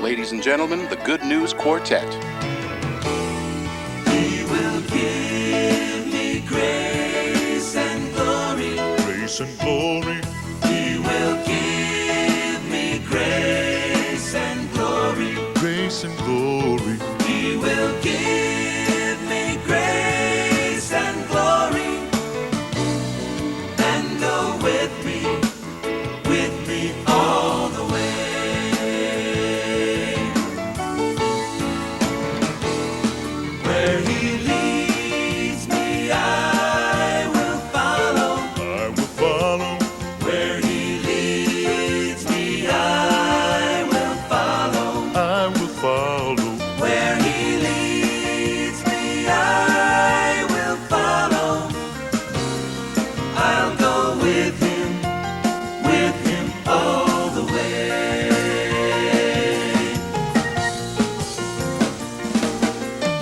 ladies and gentlemen, the Good News Quartet. He will give me grace and glory. Grace and glory. He will give me grace and glory. Grace and glory. He will give me grace and glory. And go with me all the way. Where he leads me, I will follow. I will follow. Where he leads me, I will follow. I will follow. Where he leads me, I will follow. I'll go with him all the way.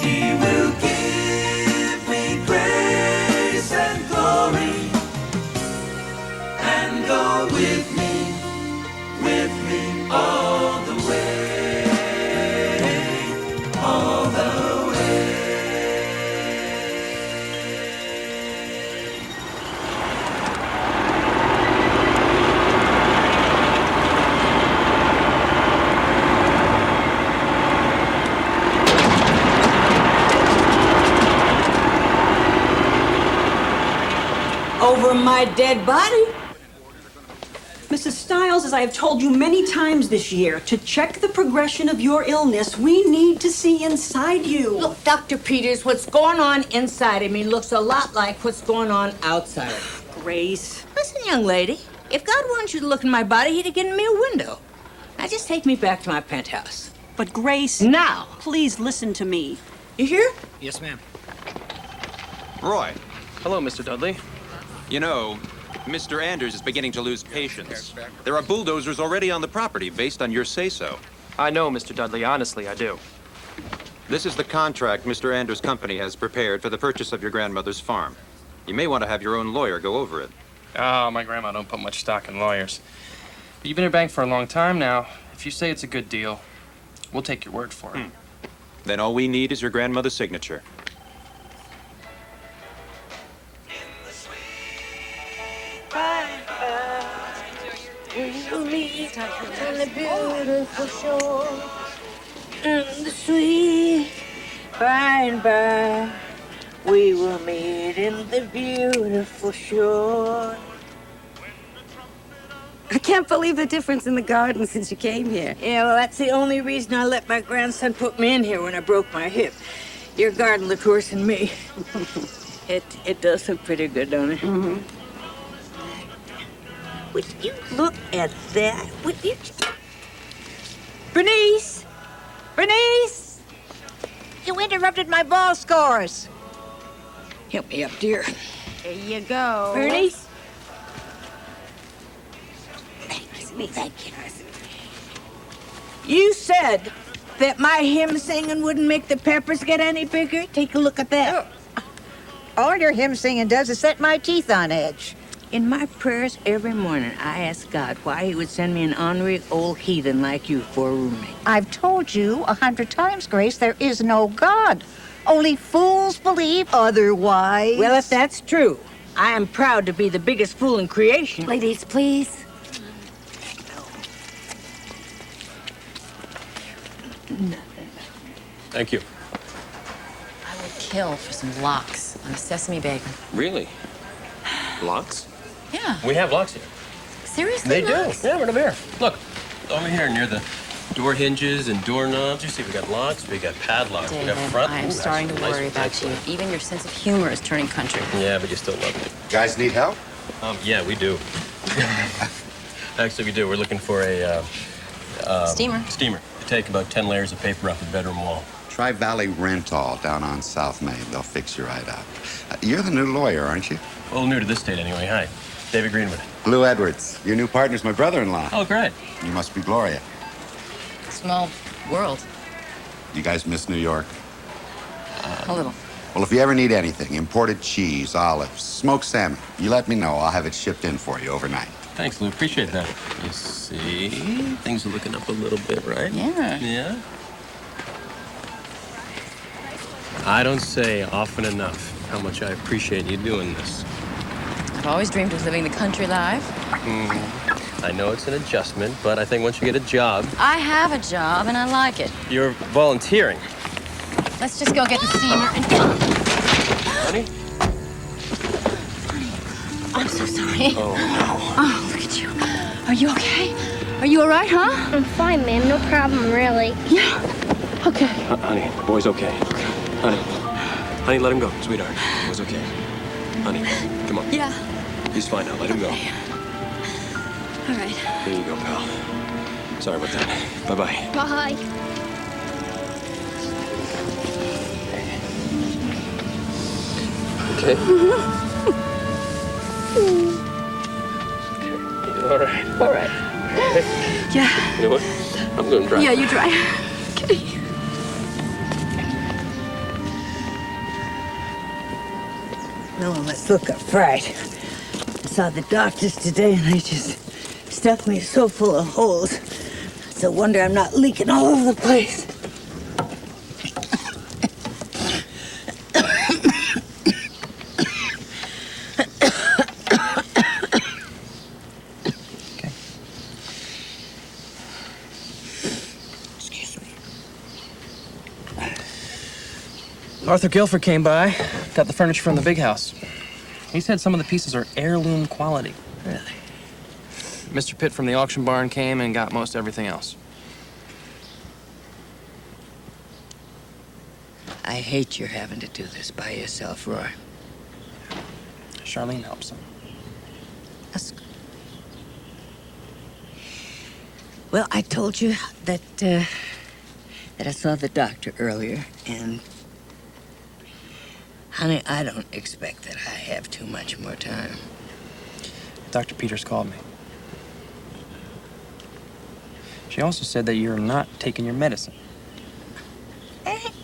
He will give me grace and glory, and go with me all the way, all the way. Over my dead body? Mrs. Stiles, as I have told you many times this year, to check the progression of your illness, we need to see inside you. Look, Dr. Peters, what's going on inside of me looks a lot like what's going on outside of me. Grace. Listen, young lady, if God wanted you to look in my body, he'd have given me a window. Now just take me back to my penthouse. But Grace... Now! Please listen to me. You hear? Yes, ma'am. Roy, Hello, Mr. Dudley. you know, Mr. Anders is beginning to lose patience. There are bulldozers already on the property based on your say-so. I know, Mr. Dudley. Honestly, I do. This is the contract Mr. Anders' company has prepared for the purchase of your grandmother's farm. You may want to have your own lawyer go over it. Oh, my grandma don't put much stock in lawyers. But you've been in bank for a long time now. If you say it's a good deal, we'll take your word for it. Then all we need is your grandmother's signature. We'll meet on the beautiful shore, in the sweet by and by. We will meet in the beautiful shore. I can't believe the difference in the garden since you came here. Yeah, well, that's the only reason I let my grandson put me in here when I broke my hip. Your garden looked worse than me. It does look pretty good, don't it? Mm-hmm. Would you look at that? Would you... Bernice! Bernice! You interrupted my ball scores. Help me up, dear. There you go. Bernice? Thank you. You said that my hymn singing wouldn't make the peppers get any bigger? Take a look at that. All your hymn singing does is set my teeth on edge. In my prayers every morning, I ask God why he would send me an ornery old heathen like you for a roommate. I've told you 100 times, Grace, there is no God. Only fools believe otherwise. Well, if that's true, I am proud to be the biggest fool in creation. Ladies, please. Thank you. I would kill for some lox on a sesame bacon. Really? Locks? Yeah. We have locks here. Seriously? They lox? do. Yeah, right over here. Look, over here near the door hinges and doorknobs. You see, we got locks, we got padlocks, we got David, front. I am Ooh, starting to that's worry nice about you. one. Even your sense of humor is turning country. Yeah, but you still love me. Guys need help? Yeah, we do. Actually, we do. We're looking for a Steamer. steamer to take about 10 layers of paper off the bedroom wall. Try Valley Rental down on South Main. They'll fix you right up. You're the new lawyer, aren't you? A little new to this state anyway. Hi, David Greenwood. Lou Edwards. Your new partner's my brother-in-law. Oh, great. You must be Gloria. Small world. You guys miss New York? A little. Well, if you ever need anything, imported cheese, olives, smoked salmon, you let me know. I'll have it shipped in for you overnight. Thanks, Lou. Appreciate that. You see, things are looking up a little bit, right? Yeah. Yeah? I don't say often enough how much I appreciate you doing this. I've always dreamed of living the country life. I know it's an adjustment, but I think once you get a job... I have a job, and I like it. You're volunteering. Let's just go get the steamer and... Honey? I'm so sorry. Oh, no. Oh, look at you. Are you okay? Are you all right, huh? I'm fine, ma'am. No problem, really. Yeah. Okay. Honey, the boy's okay. Honey. Honey, let him go, sweetheart. The boy's okay. Honey, come on. Yeah. He's fine now. Let him go. All right. Here you go, pal. Sorry about that. Bye-bye. Bye. Okay? You all right? All right. Yeah. You know what? I'm going to drive. Yeah, you drive. Okay. No one must look up fright. I saw the doctors today and they just stuffed me so full of holes. It's a wonder I'm not leaking all over the place. Arthur Guilford came by, got the furniture from the big house. He said some of the pieces are heirloom quality. Really? Mr. Pitt from the auction barn came and got most everything else. I hate you're having to do this by yourself, Roy. Charlene helps him. Well, I told you that I saw the doctor earlier, and honey, I don't expect that I have too much more time. Dr. Peters called me. She also said that you're not taking your medicine.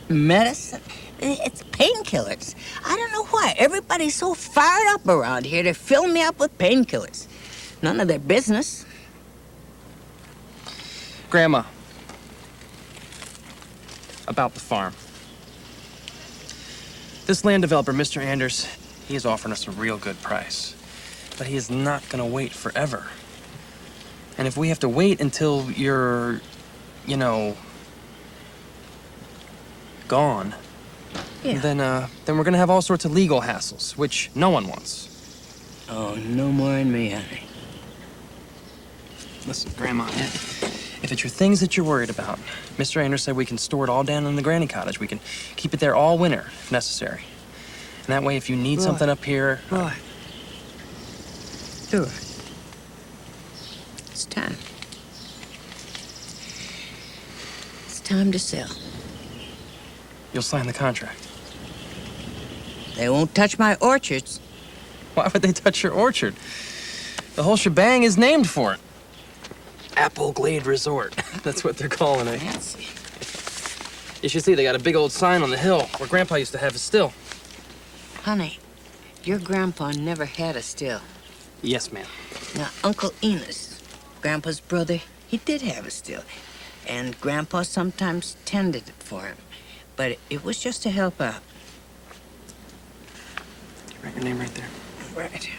Medicine? It's painkillers. I don't know why. Everybody's so fired up around here to fill me up with painkillers. None of their business. Grandma, about the farm. This land developer, Mr. Anders, he is offering us a real good price. But he is not going to wait forever. And if we have to wait until you're, you know, gone, then we're going to have all sorts of legal hassles, which no one wants. Oh, no more in me, honey. Listen, Grandma, if it's your things that you're worried about, Mr. Anders said we can store it all down in the granny cottage. We can keep it there all winter, if necessary. And that way, if you need something up here... Roy. Sure. It's time. It's time to sell. You'll sign the contract. They won't touch my orchards. Why would they touch your orchard? The whole shebang is named for it. Apple Glade Resort. That's what they're calling it. Fancy. You should see, they got a big old sign on the hill where Grandpa used to have his still. Honey, your grandpa never had a still. Yes, ma'am. Now, Uncle Enos, Grandpa's brother, he did have a still. And Grandpa sometimes tended it for him. But it was just to help out. Write your name right there. Right.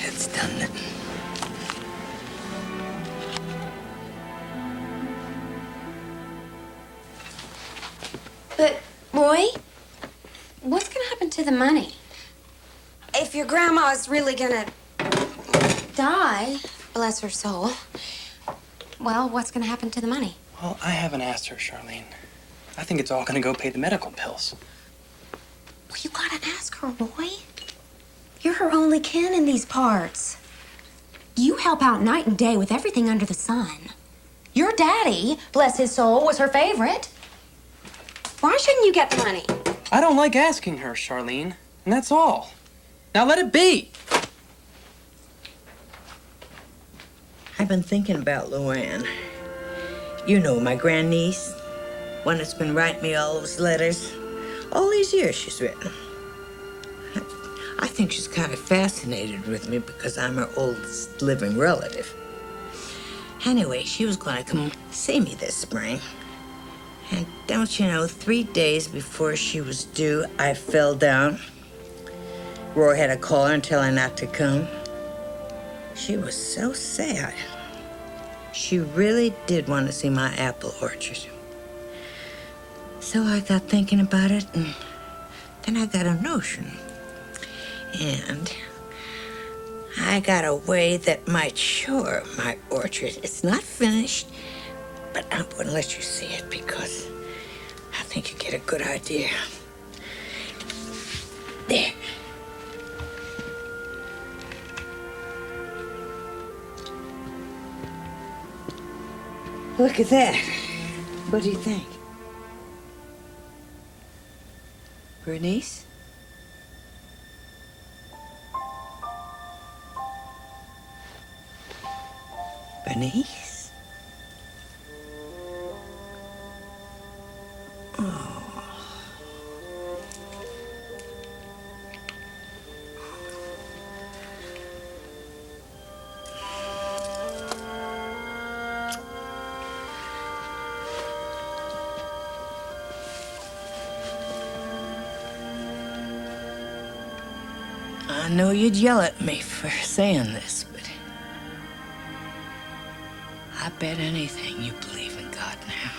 It's done then. But, Roy, what's gonna happen to the money? If your grandma is really gonna die, bless her soul, well, what's gonna happen to the money? Well, I haven't asked her, Charlene. I think it's all gonna go pay the medical bills. Well, you gotta ask her, Roy. You're her only kin in these parts. You help out night and day with everything under the sun. Your daddy, bless his soul, was her favorite. Why shouldn't you get the money? I don't like asking her, Charlene, and that's all. Now let it be. I've been thinking about Luann. You know, my grandniece, one that's been writing me all those letters. All these years she's written. I think she's kind of fascinated with me because I'm her oldest living relative. Anyway, she was going to come see me this spring. And don't you know, 3 days before she was due, I fell down. Roy had to call her and tell her not to come. She was so sad. She really did want to see my apple orchard. So I got thinking about it, and then I got a notion. And I got a way that might shore my orchard. It's not finished, but I'm going to let you see it because I think you get a good idea. There. Look at that. What do you think? Bernice? Bernice? Oh. I know you'd yell at me for saying this, but I bet anything you believe in God now.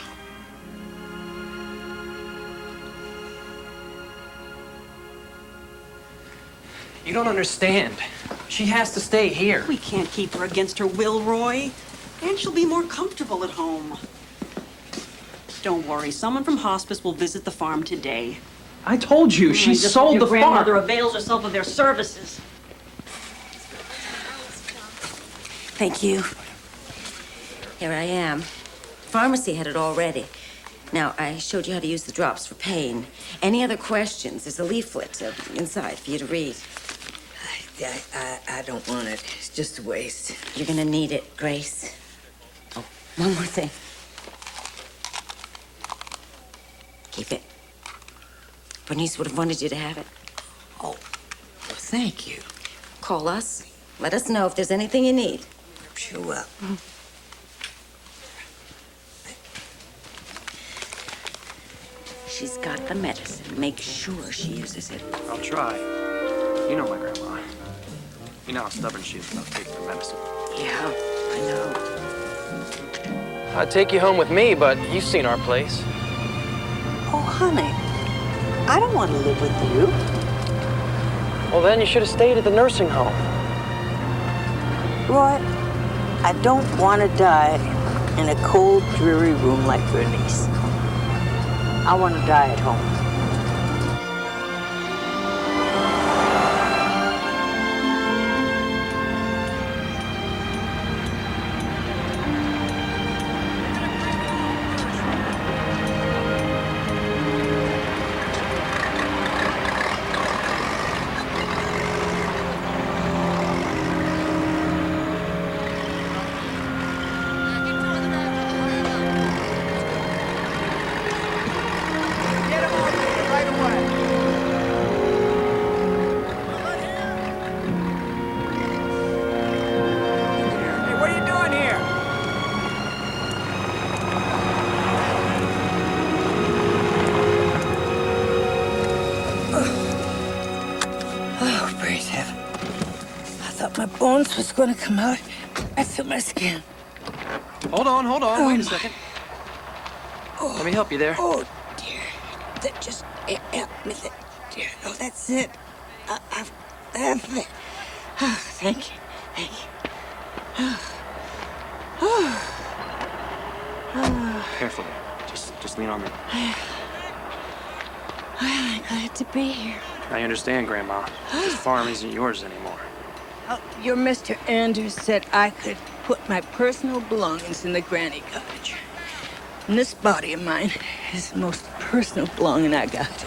You don't understand. She has to stay here. We can't keep her against her will, Roy. And she'll be more comfortable at home. Don't worry, someone from hospice will visit the farm today. I told you, she sold the farm. Your grandmother avails herself of their services. Thank you. Here I am. Pharmacy had it already. Now, I showed you how to use the drops for pain. Any other questions? There's a leaflet inside for you to read. I don't want it. It's just a waste. You're gonna need it, Grace. Oh, one more thing. Keep it. Bernice would have wanted you to have it. Oh, well, thank you. Call us. Let us know if there's anything you need. Sure will. She's got the medicine. Make sure she uses it. I'll try. You know my grandma. You know how stubborn she is about taking her medicine. Yeah, I know. I'd take you home with me, but you've seen our place. Oh, honey, I don't want to live with you. Well, then you should have stayed at the nursing home. Roy, I don't want to die in a cold, dreary room like Bernice. I want to die at home. Bones was going to come out right through my skin. Hold on. Wait a second. Let me help you there. Oh, dear. That just help me there, dear. Oh, that's it. That's it. Oh, thank you. Thank you. Carefully. Just Just lean on me. I'm glad to be here. I understand, Grandma. This farm isn't yours anymore. Oh, your Mr. Anders said I could put my personal belongings in the granny cottage. And this body of mine is the most personal belonging I got.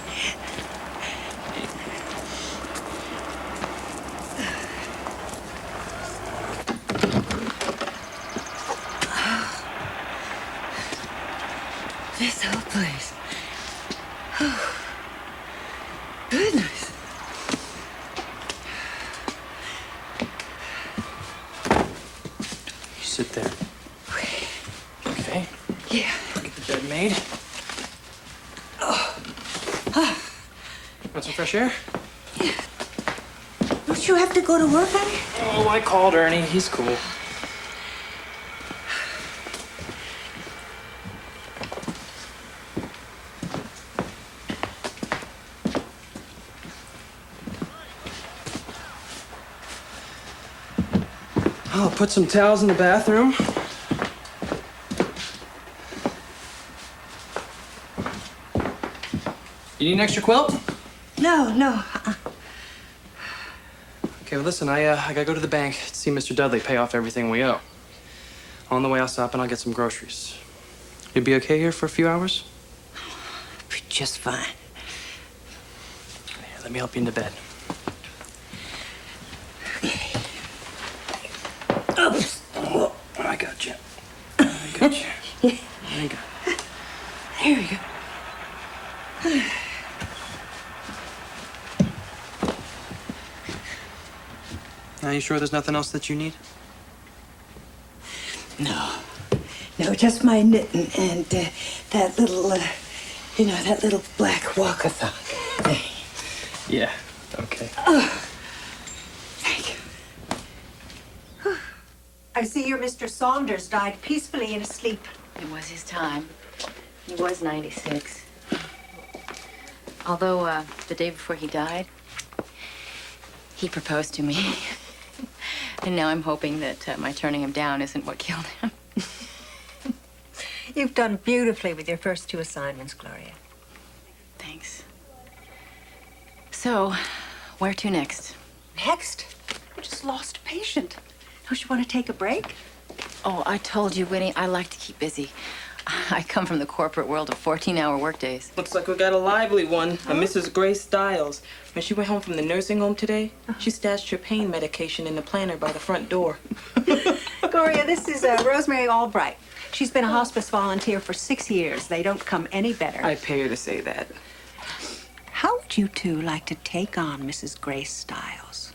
This whole place. Oh, goodness. You sit there. Okay. Yeah. Get the bed made. Want some fresh air? Don't you have to go to work, honey? Oh, I called Ernie. He's cool. I'll put some towels in the bathroom. You need an extra quilt? No. Okay, well, listen, I gotta go to the bank to see Mr. Dudley pay off everything we owe. On the way, I'll stop and I'll get some groceries. You'd be okay here for a few hours? Be just fine. Here, let me help you into bed. Oh, I got you. I got you. There you go. There we go. Now, you sure there's nothing else that you need? No, just my knitting and that little, that little black walkathon thing. Yeah, okay. Oh, thank you. I see your Mr. Saunders died peacefully in his sleep. It was his time. He was 96. Although, the day before he died, he proposed to me. And now I'm hoping that my turning him down isn't what killed him. You've done beautifully with your first 2 assignments, Gloria. Thanks. So, where to next? Next? We just lost a patient. Don't you want to take a break? Oh, I told you, Winnie, I like to keep busy. I come from the corporate world of 14-hour workdays. Looks like we got a lively one, a Mrs. Grace Stiles. When she went home from the nursing home today, she stashed her pain medication in the planter by the front door. Gloria, this is Rosemary Albright. She's been a hospice volunteer for 6 years. They don't come any better. I pay her to say that. How would you two like to take on Mrs. Grace Stiles?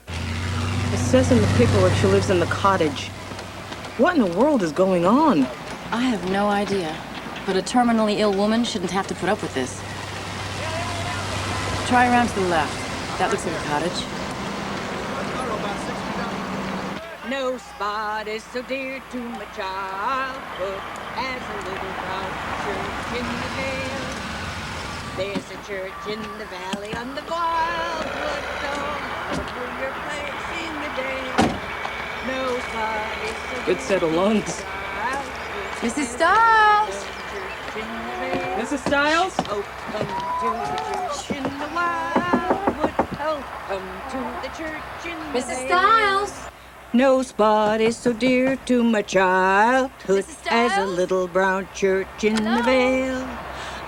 It says in the paperwork she lives in the cottage. What in the world is going on? I have no idea. But a terminally ill woman shouldn't have to put up with this. Try around to the left. That looks like a cottage. No spot is so dear to my childhood as a little brown church in the vale. There's a church in the valley on the wildwood dome. For your place in the day. No spot is so Good set of lungs. Mrs. Stiles! Mrs. Stiles? Oh, come to the church in the wildwood. Oh, come to the church in the Mrs. Stiles! No spot is so dear to my childhood Mrs. as a Stiles? little brown church in Hello? the vale.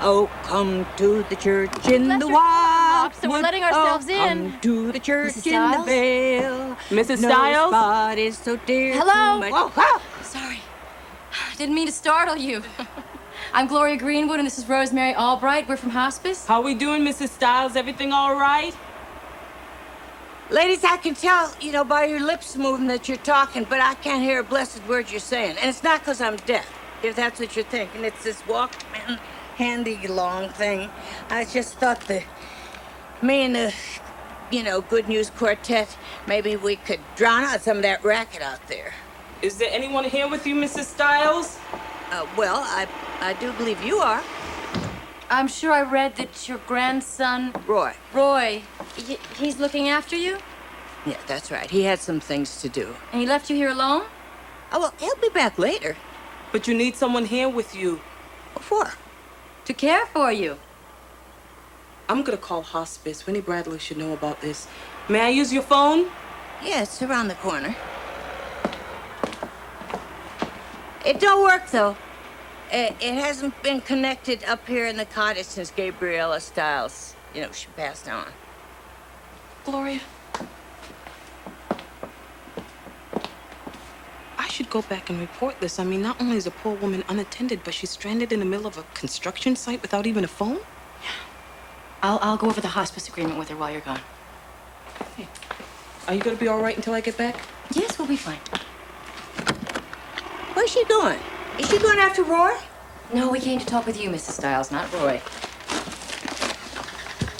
Oh, come to the church in Left the your car wildwood. unlocked, so we're letting ourselves oh, in. Come to the church Mrs. in the Stiles? vale. Mrs. No Stiles? spot is so dear Hello? to my... Whoa, whoa. Sorry. Didn't mean to startle you. I'm Gloria Greenwood, and this is Rosemary Albright. We're from hospice. How we doing, Mrs. Stiles? Everything all right? Ladies, I can tell, by your lips moving that you're talking, but I can't hear a blessed word you're saying. And it's not because I'm deaf, if that's what you're thinking. It's this Walkman handy long thing. I just thought that me and the, Good News Quartet, maybe we could drown out some of that racket out there. Is there anyone here with you, Mrs. Stiles? Well, I do believe you are. I'm sure I read that your grandson... Roy, he's looking after you? Yeah, that's right. He had some things to do. And he left you here alone? Oh, well, he'll be back later. But you need someone here with you. What for? To care for you. I'm gonna call hospice. Winnie Bradley should know about this. May I use your phone? Yeah, it's around the corner. It don't work, though. It hasn't been connected up here in the cottage since Gabriella Stiles, she passed on. Gloria. I should go back and report this. I mean, not only is a poor woman unattended, but she's stranded in the middle of a construction site without even a phone? I'll go over the hospice agreement with her while you're gone. Hey, are you gonna be all right until I get back? Yes, we'll be fine. Where's she going? Is she going after Roy? No, we came to talk with you, Mrs. Stiles, not Roy.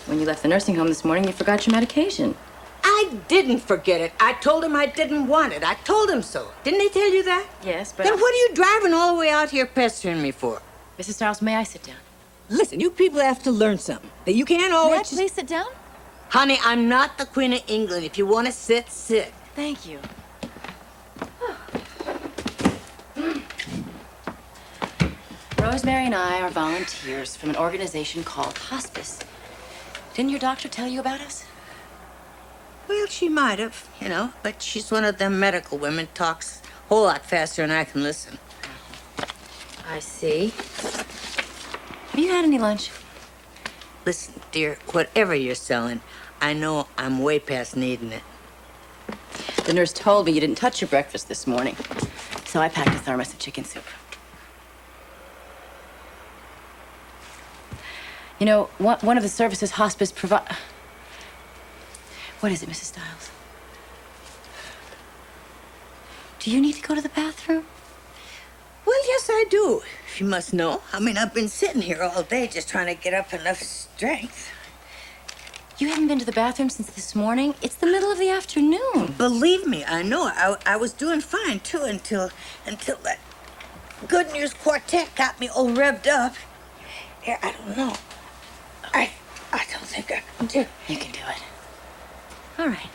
When you left the nursing home this morning, you forgot your medication. I didn't forget it. I told him I didn't want it. I told him so. Didn't they tell you that? Yes, but... Then what are you driving all the way out here pestering me for? Mrs. Stiles, may I sit down? Listen, you people have to learn something. That you can't always... May I please sit down? Honey, I'm not the Queen of England. If you want to sit, sit. Thank you. Rosemary and I are volunteers from an organization called Hospice. Didn't your doctor tell you about us? Well, she might have, but she's one of them medical women, talks a whole lot faster than I can listen. I see. Have you had any lunch? Listen, dear, whatever you're selling, I know I'm way past needing it. The nurse told me you didn't touch your breakfast this morning, so I packed a thermos of chicken soup. You know, one of the services hospice provide... What is it, Mrs. Stiles? Do you need to go to the bathroom? Well, yes, I do, if you must know. I mean, I've been sitting here all day just trying to get up enough strength. You haven't been to the bathroom since this morning? It's the middle of the afternoon. Believe me, I know. I was doing fine, too, until that Good News Quartet got me all revved up. Here, I don't know. I don't think I can do it. You can do it. All right.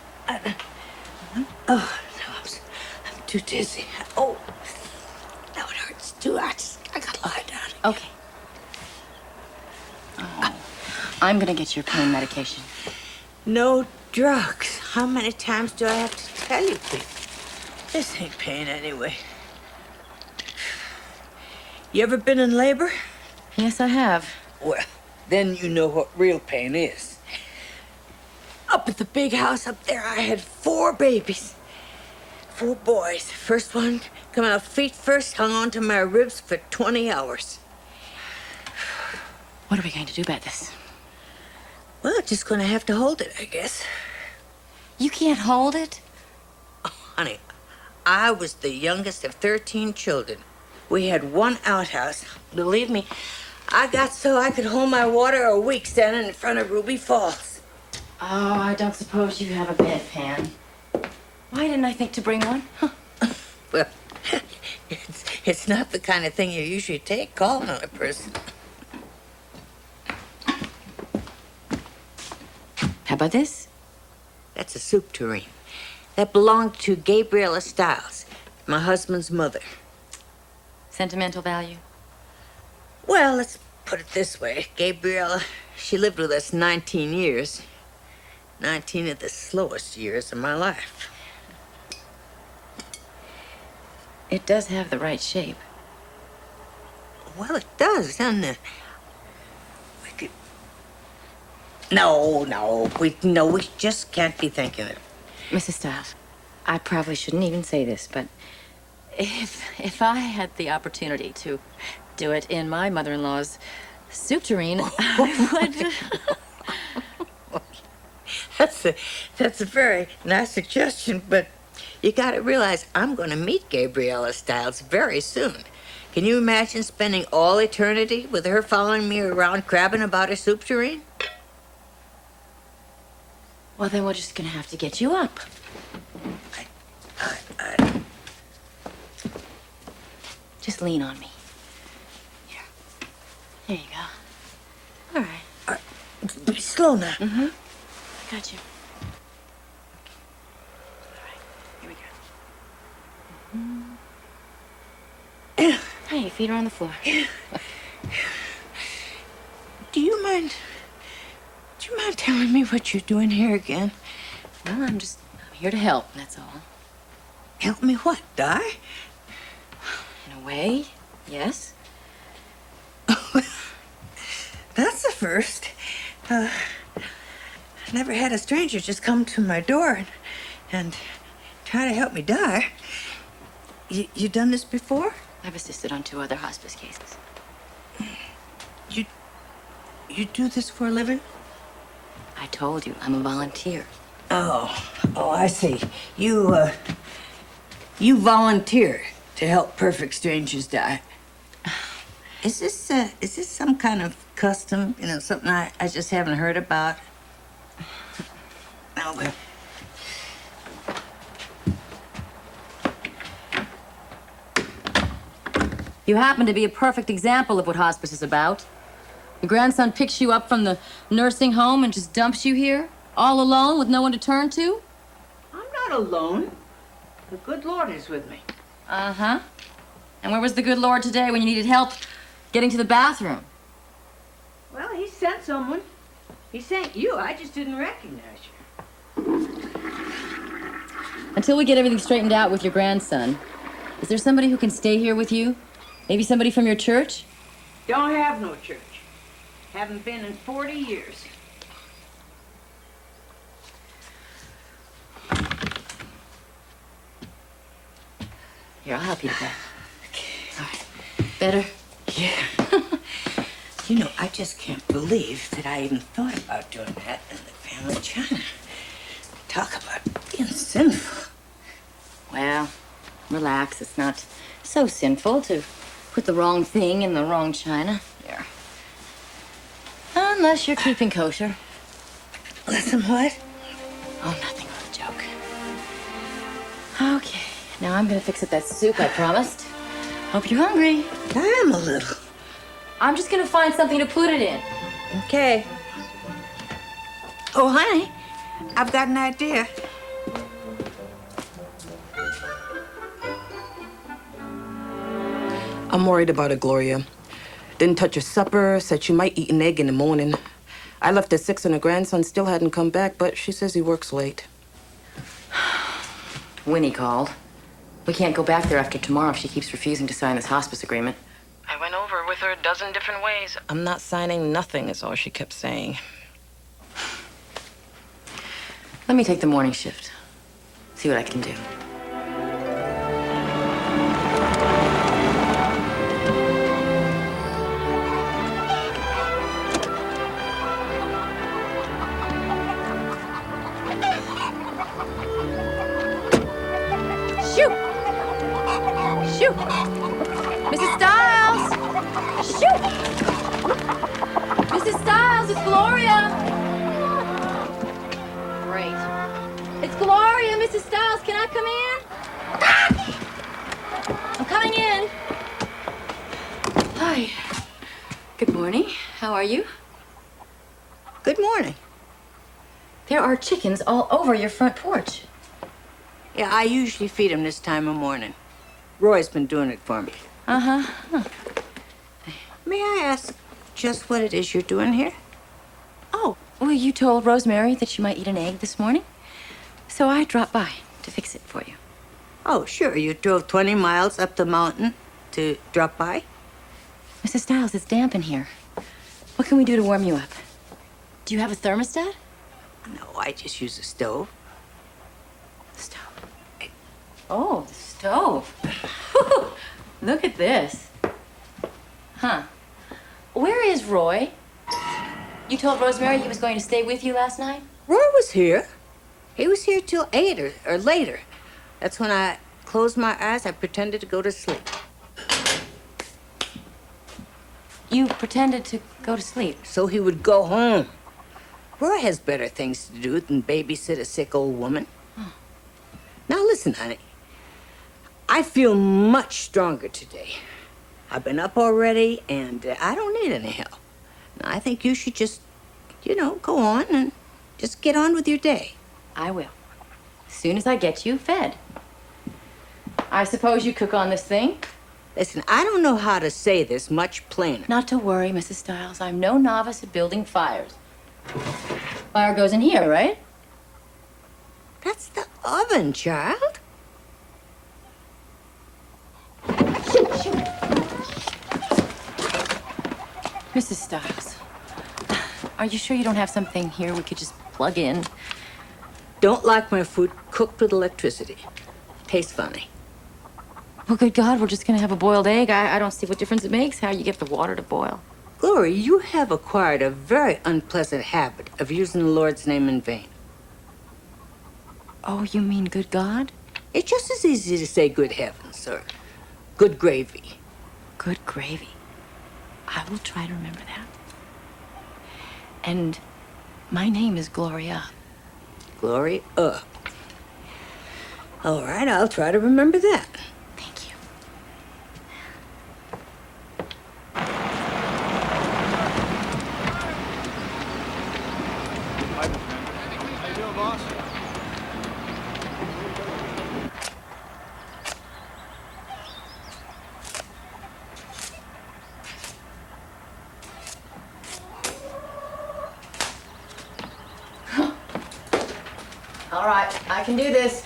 No, I'm too dizzy. Oh, now it hurts, too. I gotta lie down. Okay. Oh. I'm gonna get your pain medication. No drugs. How many times do I have to tell you people? This ain't pain anyway. You ever been in labor? Yes, I have. Well, then you know what real pain is. Up at the big house up there, I had 4 babies. 4 boys. First one come out feet first, hung on to my ribs for 20 hours. What are we going to do about this? Well, just gonna have to hold it, I guess. You can't hold it? Oh, honey, I was the youngest of 13 children. We had 1 outhouse. Believe me, I got so I could hold my water a week standing in front of Ruby Falls. Oh, I don't suppose you have a bedpan. Why didn't I think to bring one? Huh. Well, it's not the kind of thing you usually take calling on a person. How about this? That's a soup tureen. That belonged to Gabriella Stiles, my husband's mother. Sentimental value? Well, let's put it this way. Gabriella, she lived with us 19 years. 19 of the slowest years of my life. It does have the right shape. Well, it does, doesn't it? We could... No, we just can't be thinking it. Mrs. Stiles, I probably shouldn't even say this, but if I had the opportunity to do it in my mother-in-law's soup tureen, I would... That's a very nice suggestion, but you gotta realize I'm gonna meet Gabriella Stiles very soon. Can you imagine spending all eternity with her following me around crabbing about a soup tureen? Well, then we're just gonna have to get you up. Just lean on me. Yeah. There you go. All right. Be slow now. Mm-hmm. I got you. All right. Here we go. Mm-hmm. Okay, feet are on the floor. Do you mind telling me what you're doing here again? Well, I'm here to help, that's all. Help me what, Di? In a way, yes. That's the first. I never had a stranger just come to my door and try to help me die. You done this before? I've assisted on 2 other hospice cases. You do this for a living? I told you, I'm a volunteer. Oh, I see. You volunteer to help perfect strangers die. Is this some kind of custom? You know, something I just haven't heard about? Okay. You happen to be a perfect example of what hospice is about. Your grandson picks you up from the nursing home and just dumps you here, all alone with no one to turn to? I'm not alone. The good Lord is with me. Uh-huh. And where was the good Lord today when you needed help getting to the bathroom? Well, he sent someone. He sent you. I just didn't recognize you. Until we get everything straightened out with your grandson, is there somebody who can stay here with you? Maybe somebody from your church? Don't have no church. Haven't been in 40 years. Here, I'll help you to bed. All right. Better? Yeah. You know, I just can't believe that I even thought about doing that in the family china. Talk about being sinful. Well, relax. It's not so sinful to put the wrong thing in the wrong china. There. Unless you're keeping kosher. Listen, what? Oh, nothing but a joke. Okay, now I'm gonna fix up that soup I promised. Hope you're hungry. I am a little. I'm just gonna find something to put it in. Okay. Oh, honey, I've got an idea. I'm worried about it, Gloria. Didn't touch her supper, said she might eat an egg in the morning. I left at 6 and her grandson still hadn't come back, but she says he works late. Winnie called. We can't go back there after tomorrow if she keeps refusing to sign this hospice agreement. I went over with her a dozen different ways. I'm not signing nothing, is all she kept saying. Let me take the morning shift. See what I can do. Shoot! Shoot! Mrs. Stiles! Shoot! Mrs. Stiles, it's Gloria! Great. It's Gloria, Mrs. Stiles. Can I come in? I'm coming in. Hi. Good morning. How are you? Good morning. There are chickens all over your front porch. Yeah, I usually feed him this time of morning. Roy's been doing it for me. Uh-huh. Huh. May I ask just what it is you're doing here? Oh, well, you told Rosemary that you might eat an egg this morning. So I dropped by to fix it for you. Oh, sure. You drove 20 miles up the mountain to drop by? Mrs. Stiles, it's damp in here. What can we do to warm you up? Do you have a thermostat? No, I just use a stove. Stove. Oh, the stove. Look at this. Huh. Where is Roy? You told Rosemary he was going to stay with you last night? Roy was here. He was here till 8 or later. That's when I closed my eyes. I pretended to go to sleep. You pretended to go to sleep? So he would go home. Roy has better things to do than babysit a sick old woman. Oh. Now listen, honey. I feel much stronger today. I've been up already, and I don't need any help. Now, I think you should just, go on and just get on with your day. I will. As soon as I get you fed. I suppose you cook on this thing? Listen, I don't know how to say this much plainer. Not to worry, Mrs. Stiles. I'm no novice at building fires. Fire goes in here, right? That's the oven, child. Mrs. Stiles, are you sure you don't have something here we could just plug in? Don't like my food cooked with electricity. Tastes funny. Well, good God, we're just gonna have a boiled egg. I don't see what difference it makes how you get the water to boil. Glorie, you have acquired a very unpleasant habit of using the Lord's name in vain. Oh, you mean good God? It's just as easy to say good heavens or good gravy. Good gravy. I will try to remember that. And my name is Gloria. Gloria. All right, I'll try to remember that. Thank you. How you doing, boss? All right, I can do this.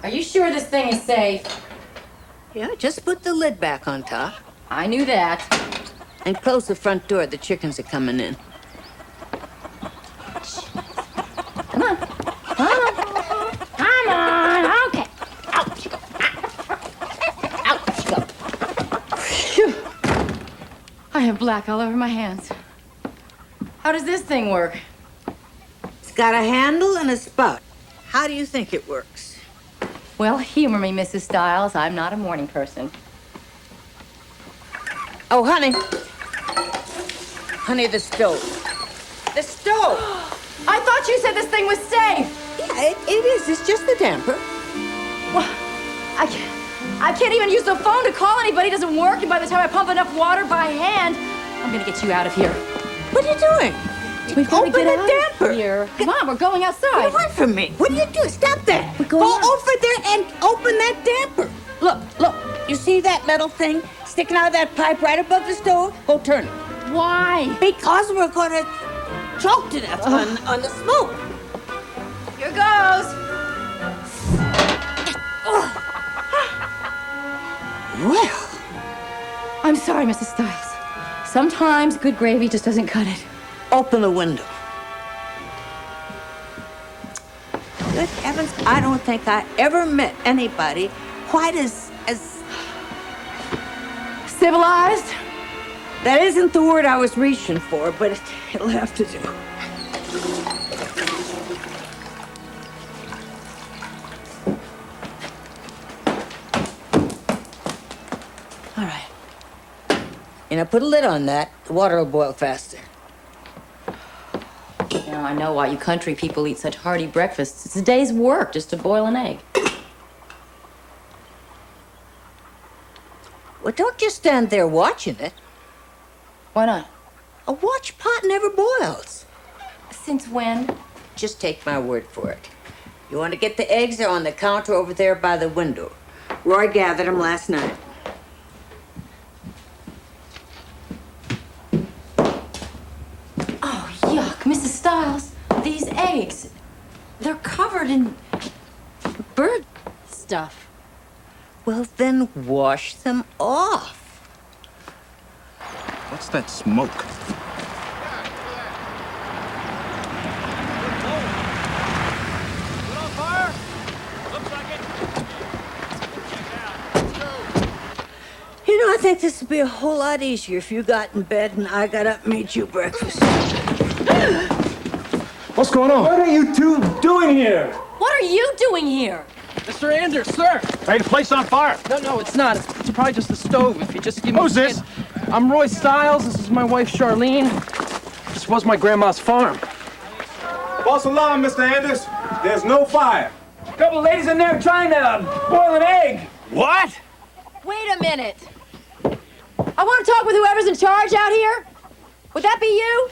Are you sure this thing is safe? Yeah, just put the lid back on top. I knew that. And close the front door. The chickens are coming in. Come on. Come on. Come on. Okay. Ouch. Ouch. Go. Phew. I have black all over my hands. How does this thing work? It's got a handle and a spout. How do you think it works? Well, humor me, Mrs. Stiles. I'm not a morning person. Oh, honey. Honey, the stove. The stove! I thought you said this thing was safe! Yeah, it is. It's just the damper. Well, I can't even use the phone to call anybody. It doesn't work. And by the time I pump enough water by hand, I'm gonna get you out of here. What are you doing? We've got to Open get the out damper. of here. Come on, we're going outside. Get away from me. What are you doing? Stop that. We're Go going out. over there and open that damper. Look. You see that metal thing sticking out of that pipe right above the stove? Go turn it. Why? Because we're going to choke to death on the smoke. Here goes. Well. I'm sorry, Mrs. Stiles. Sometimes good gravy just doesn't cut it. Open the window. Good heavens, I don't think I ever met anybody quite as civilized. That isn't the word I was reaching for, but it'll have to do. All right. You know, put a lid on that. The water will boil faster. Now I know why you country people eat such hearty breakfasts. It's a day's work just to boil an egg. Well, don't just stand there watching it. Why not? A watch pot never boils. Since when? Just take my word for it. You want to get the eggs? They're on the counter over there by the window. Roy gathered them last night. Oh, yuck. Mrs. Stiles, these eggs, they're covered in bird stuff. Well, then wash them off. What's that smoke? You know, I think this would be a whole lot easier if you got in bed and I got up and made you breakfast. What's going on? What are you two doing here? What are you doing here? Mr. Anders, sir! Hey, the place on fire. No, it's not. It's probably just the stove. If you just give me Who's this? I'm Roy Stiles. This is my wife, Charlene. This was my grandma's farm. False alarm, Mr. Anders. There's no fire. Couple ladies in there trying to boil an egg. What? Wait a minute. I want to talk with whoever's in charge out here. Would that be you?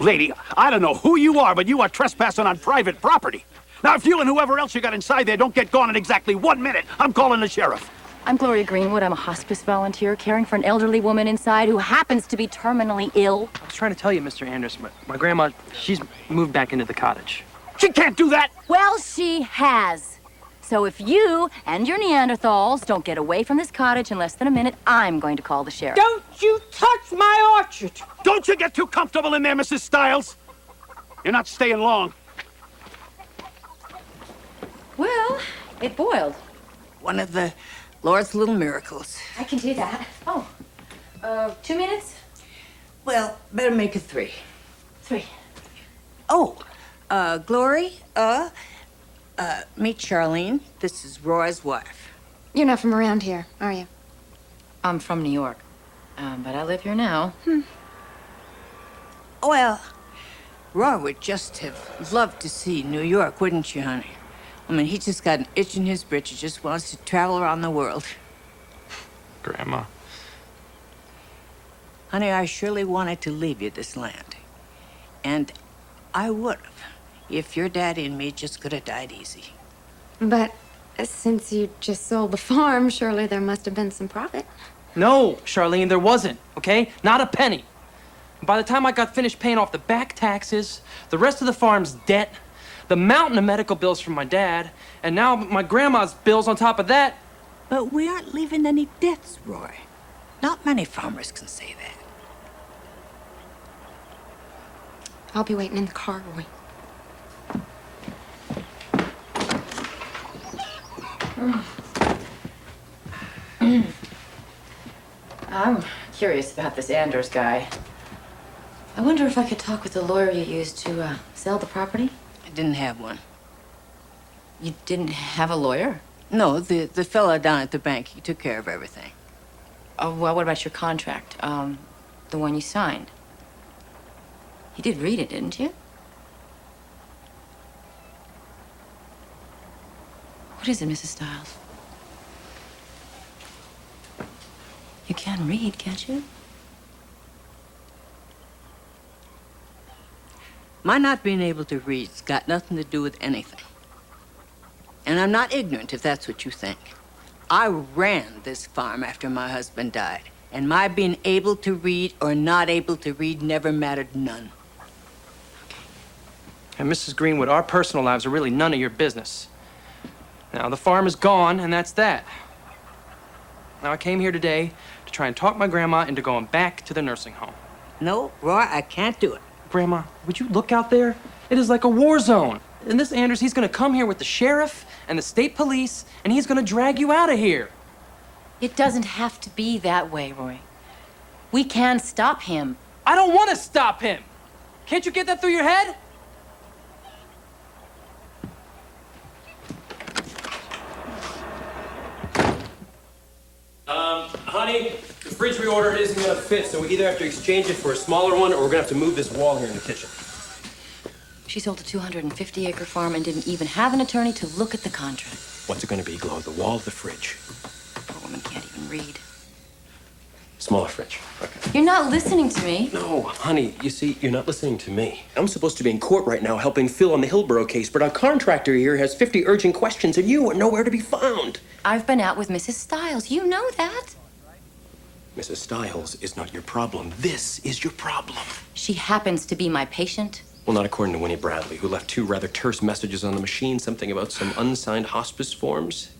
Lady, I don't know who you are, but you are trespassing on private property. Now, if you and whoever else you got inside there don't get gone in exactly 1 minute, I'm calling the sheriff. I'm Gloria Greenwood. I'm a hospice volunteer caring for an elderly woman inside who happens to be terminally ill. I was trying to tell you, Mr. Anders, my grandma, she's moved back into the cottage. She can't do that! Well, she has. So if you and your Neanderthals don't get away from this cottage in less than a minute, I'm going to call the sheriff. Don't you touch my orchard! Don't you get too comfortable in there, Mrs. Stiles. You're not staying long. Well, it boiled. One of the Lord's little miracles. I can do that. Oh, 2 minutes? Well, better make it 3. 3. Oh, Glorie, meet Charlene. This is Roy's wife. You're not from around here, are you? I'm from New York, but I live here now. Well, Roy would just have loved to see New York, wouldn't you, honey? I mean, he just got an itch in his britches, just wants to travel around the world. Grandma. Honey, I surely wanted to leave you this land. And I would have, if your daddy and me just could have died easy. But since you just sold the farm, surely there must have been some profit. No, Charlene, there wasn't, okay? Not a penny. By the time I got finished paying off the back taxes, the rest of the farm's debt, the mountain of medical bills from my dad, and now my grandma's bills on top of that. But we aren't leaving any debts, Roy. Not many farmers can say that. I'll be waiting in the car, Roy. I'm curious about this Anders guy. I wonder if I could talk with the lawyer you used to sell the property? I didn't have one. You didn't have a lawyer? No, the fellow down at the bank, he took care of everything. Oh, well, what about your contract? The one you signed? You did read it, didn't you? What is it, Mrs. Stiles? You can read, can't you? My not being able to read's got nothing to do with anything. And I'm not ignorant, if that's what you think. I ran this farm after my husband died. And my being able to read or not able to read never mattered none. And Mrs. Greenwood, our personal lives are really none of your business. Now, the farm is gone, and that's that. Now, I came here today to try and talk my grandma into going back to the nursing home. No, Roy, I can't do it. Grandma, would you look out there? It is like a war zone. And this Anders, he's gonna come here with the sheriff and the state police, and he's gonna drag you out of here. It doesn't have to be that way, Roy. We can stop him. I don't want to stop him. Can't you get that through your head? Honey, the fridge we ordered isn't gonna fit, so we either have to exchange it for a smaller one, or we're gonna have to move this wall here in the kitchen. She sold a 250-acre farm and didn't even have an attorney to look at the contract. What's it gonna be, Glo? The wall of the fridge? Poor woman can't even read. Smaller fridge. Okay. You're not listening to me. No, honey, you see, you're not listening to me. I'm supposed to be in court right now helping Phil on the Hillborough case, but our contractor here has 50 urgent questions, and you are nowhere to be found. I've been out with Mrs. Stiles. You know that. Mrs. Stiles is not your problem. This is your problem. She happens to be my patient. Well, not according to Winnie Bradley, who left 2 rather terse messages on the machine, something about some unsigned hospice forms.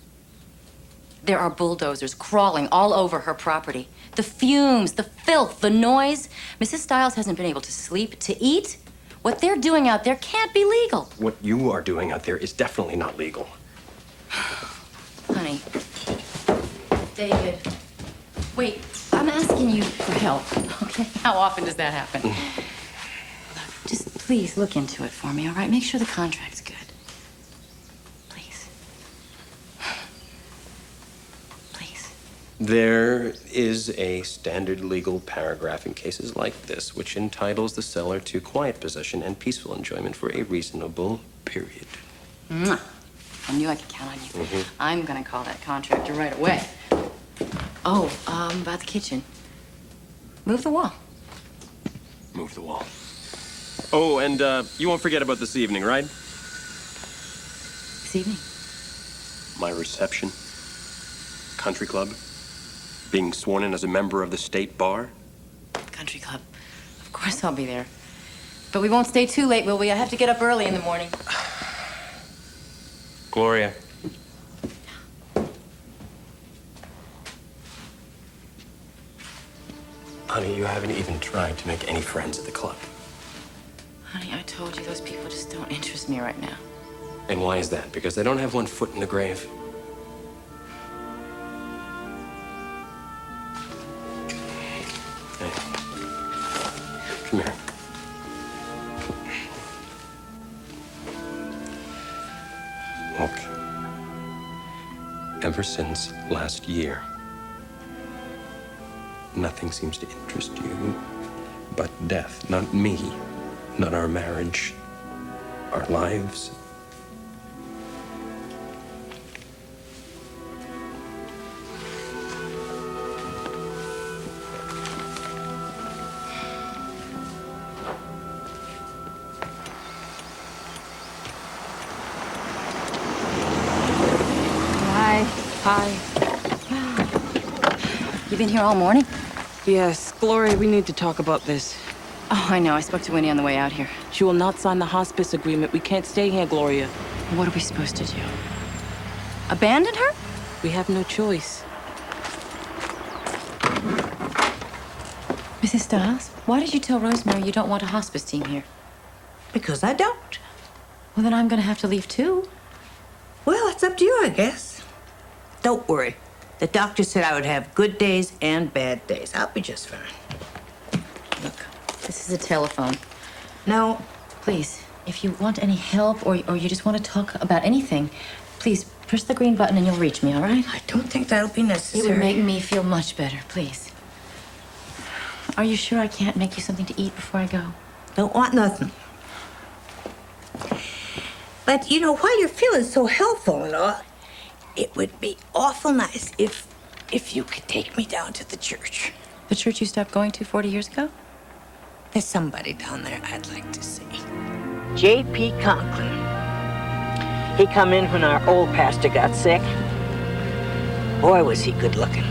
There are bulldozers crawling all over her property. The fumes, the filth, the noise. Mrs. Stiles hasn't been able to sleep, to eat. What they're doing out there can't be legal. What you are doing out there is definitely not legal. Honey. David. Wait, I'm asking you for help, okay? How often does that happen? Look, just please look into it for me, all right? Make sure the contract's good. Please. Please. There is a standard legal paragraph in cases like this which entitles the seller to quiet possession and peaceful enjoyment for a reasonable period. Mwah. I knew I could count on you. I'm gonna call that contractor right away. Oh, about the kitchen. Move the wall. Move the wall. Oh, and you won't forget about this evening, right? this evening? My reception, country club, being sworn in as a member of the state bar. Country club. Of course I'll be there. But we won't stay too late, will we? I have to get up early in the morning. Gloria. Honey, you haven't even tried to make any friends at the club. Honey, I told you those people just don't interest me right now. And why is that? Because they don't have one foot in the grave? Hey. Come here. Look. Ever since last year, nothing seems to interest you but death. Not me, not our marriage, our lives. Hi. You been here all morning? Yes, Glory, we need to talk about this. Oh, I know. I spoke to Winnie on the way out here. She will not sign the hospice agreement. We can't stay here, Gloria. What are we supposed to do? Abandon her? We have no choice. Mrs. Stiles, why did you tell Rosemary you don't want a hospice team here? Because I don't. Well, then I'm gonna have to leave too. Well, it's up to you, I guess. Don't worry. The doctor said I would have good days and bad days. I'll be just fine. Look, this is a telephone. No. Please, if you want any help or you just want to talk about anything, please press the green button and you'll reach me, all right? I don't think that'll be necessary. It would make me feel much better, please. Are you sure I can't make you something to eat before I go? Don't want nothing. But, you know, while you're feeling so helpful and all, it would be awful nice if you could take me down to the church. The church you stopped going to 40 years ago? There's somebody down there I'd like to see. J.P. Conklin. He come in when our old pastor got sick. Boy, was he good looking.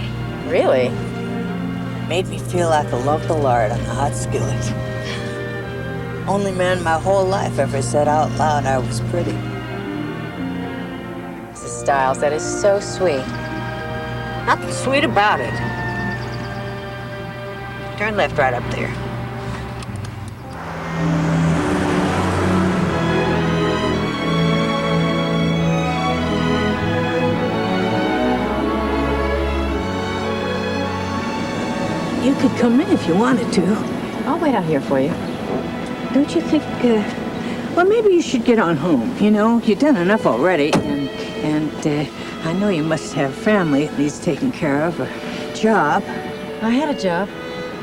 Really? Made me feel like I loved the Lord on the hot skillet. Only man my whole life ever said out loud I was pretty. Mrs. Stiles, that is so sweet. Nothing sweet about it. Turn left right up there. You could come in if you wanted to. I'll wait out here for you. Don't you think, well, maybe you should get on home, you know? You've done enough already, and I know you must have family that needs taken care of, or job. I had a job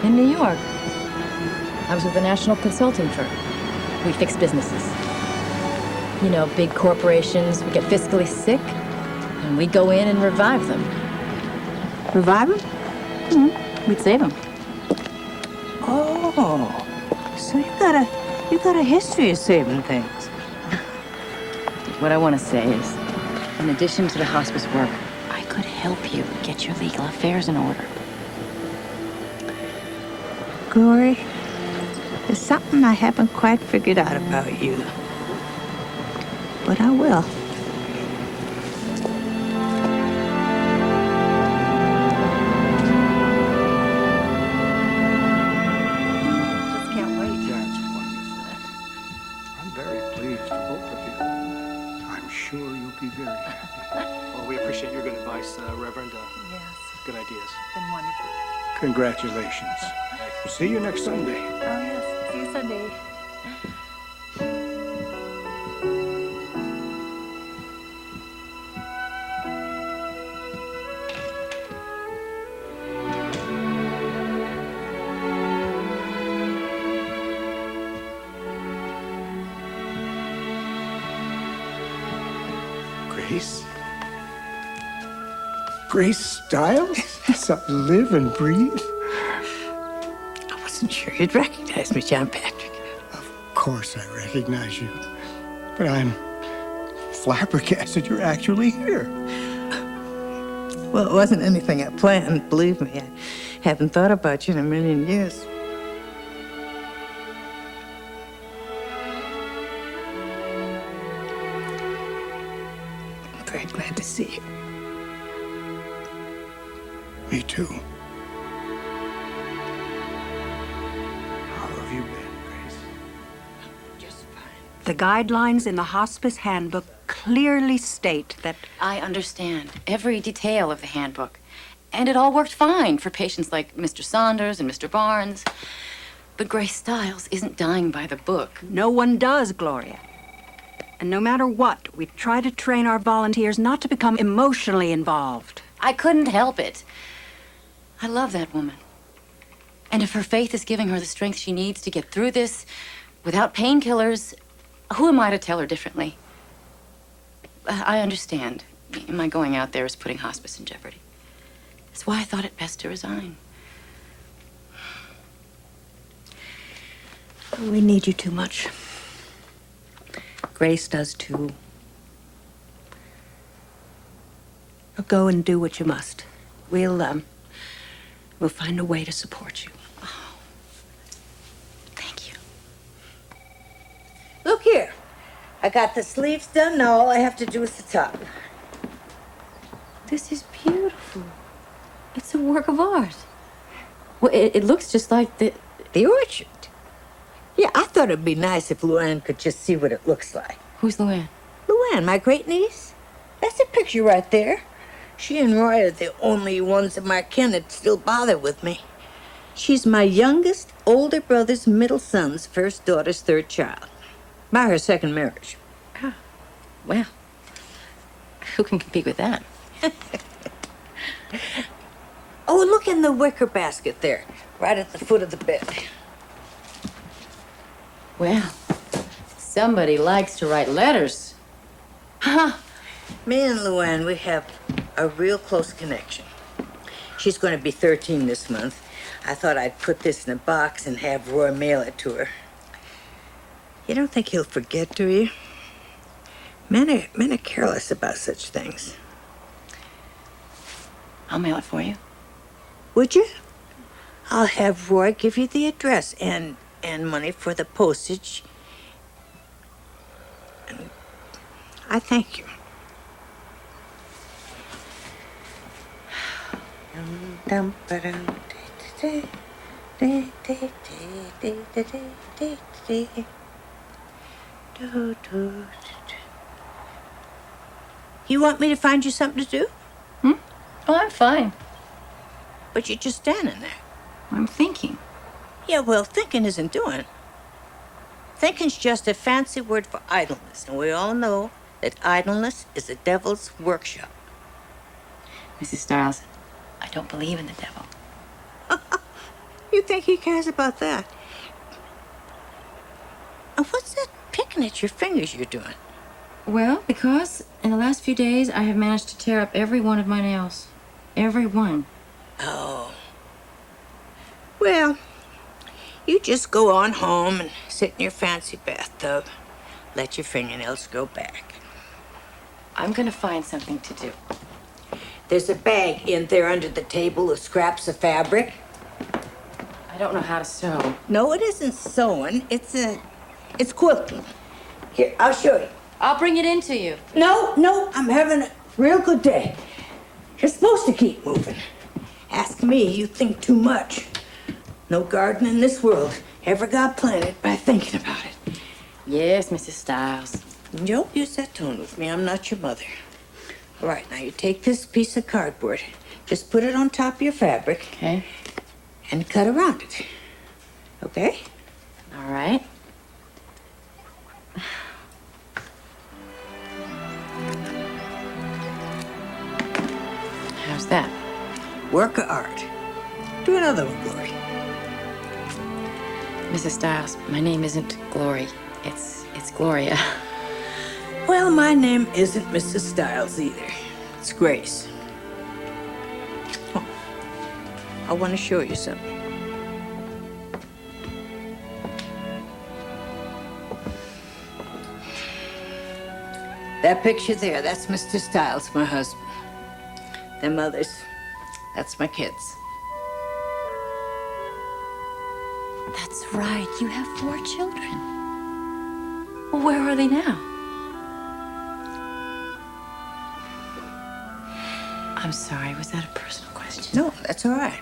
in New York. I was with a national consulting firm. We fix businesses. You know, big corporations would get fiscally sick, and we'd go in and revive them. Revive them? Mm-hmm. We'd save them. Oh, so you got a history of saving things. What I want to say is, in addition to the hospice work, I could help you get your legal affairs in order. Glory, there's something I haven't quite figured out about you. But I will. Very happy. Well, we appreciate your good advice, Reverend. Yes. Good ideas. Been wonderful. Congratulations. See you next Sunday. Oh, yes. See you Sunday. Grace Stiles? Something live and breathe? I wasn't sure you'd recognize me, John Patrick. Of course I recognize you. But I'm flabbergasted you're actually here. Well, it wasn't anything I planned, believe me. I haven't thought about you in a million years. I'm very glad to see you. Me too. How have you been, Grace? Just fine. The guidelines in the hospice handbook clearly state that... I understand every detail of the handbook. And it all worked fine for patients like Mr. Saunders and Mr. Barnes. But Grace Stiles isn't dying by the book. No one does, Gloria. And no matter what, we try to train our volunteers not to become emotionally involved. I couldn't help it. I love that woman. And if her faith is giving her the strength she needs to get through this without painkillers, who am I to tell her differently? I understand. My going out there is putting hospice in jeopardy. That's why I thought it best to resign. We need you too much. Grace does too. Go and do what you must. We'll find a way to support you. Oh, thank you. Look here. I got the sleeves done. Now all I have to do is the top. This is beautiful. It's a work of art. Well, it looks just like the orchard. Yeah, I thought it'd be nice if Luann could just see what it looks like. Who's Luann? Luann, my great niece. That's the picture right there. She and Roy are the only ones of my kin that still bother with me. She's my youngest, older brother's middle son's first daughter's third child. By her second marriage. Ah, well, who can compete with that? Oh, look in the wicker basket there, right at the foot of the bed. Well, somebody likes to write letters. Huh. Me and Luann, we have a real close connection. She's going to be 13 this month. I thought I'd put this in a box and have Roy mail it to her. You don't think he'll forget, do you? Men are careless about such things. I'll mail it for you. Would you? I'll have Roy give you the address and money for the postage. And I thank you. You want me to find you something to do? Oh, I'm fine. But you're just standing there. I'm thinking. Yeah, well, thinking isn't doing. Thinking's just a fancy word for idleness, and we all know that idleness is the devil's workshop. Mrs. Stiles, I don't believe in the devil. You think he cares about that? And what's that picking at your fingers you're doing? Well, because in the last few days, I have managed to tear up every one of my nails. Every one. Oh. Well, you just go on home and sit in your fancy bathtub. Let your fingernails grow back. I'm gonna find something to do. There's a bag in there under the table of scraps of fabric. I don't know how to sew. No, it isn't sewing. It's quilting. Here, I'll show you. I'll bring it in to you. No, I'm having a real good day. You're supposed to keep moving. Ask me, you think too much. No garden in this world ever got planted by thinking about it. Yes, Mrs. Stiles. Don't use that tone with me. I'm not your mother. All right, now you take this piece of cardboard. Just put it on top of your fabric. Okay. And cut around it. Okay? All right. How's that? Work of art. Do another one, Glorie. Mrs. Stiles, my name isn't Glorie. It's Gloria. Well, my name isn't Mrs. Stiles either. It's Grace. Oh, I want to show you something. That picture there, that's Mr. Stiles, my husband. Them others, that's my kids. That's right. You have 4 children. Well, where are they now? I'm sorry. Was that a personal question? No, that's all right.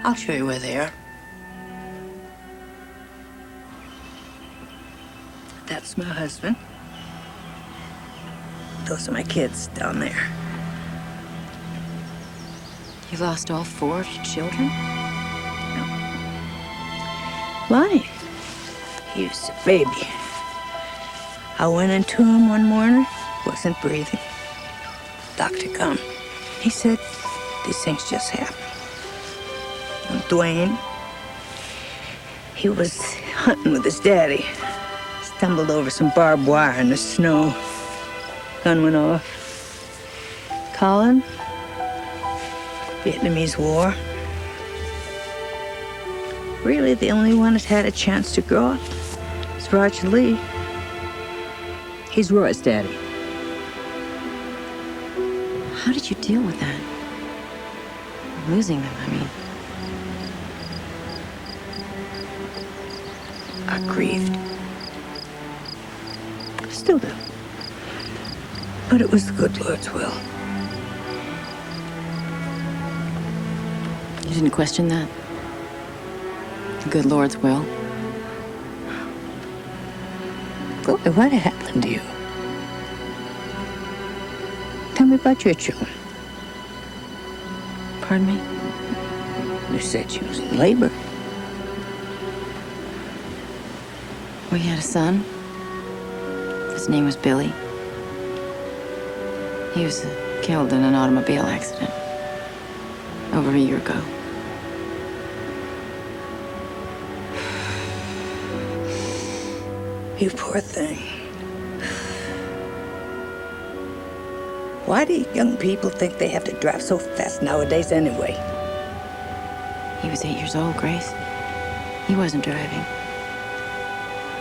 I'll show you where they are. That's my husband. Those are my kids down there. You lost all 4 of your children? Lonnie, he was a baby. I went into him one morning, wasn't breathing. Doctor come. He said, these things just happen. And Dwayne, he was hunting with his daddy. Stumbled over some barbed wire in the snow. Gun went off. Colin, Vietnamese War. Really, the only one that had a chance to grow up is Roger Lee. He's Roy's daddy. How did you deal with that? Losing them, I mean. I grieved. Still do. But it was the good Lord's will. You didn't question that? The good Lord's will? Glorie, what happened to you? Tell me about your children. Pardon me? You said she was in labor. We had a son. His name was Billy. He was killed in an automobile accident over a year ago. You poor thing. Why do young people think they have to drive so fast nowadays anyway? He was 8 years old, Grace. He wasn't driving.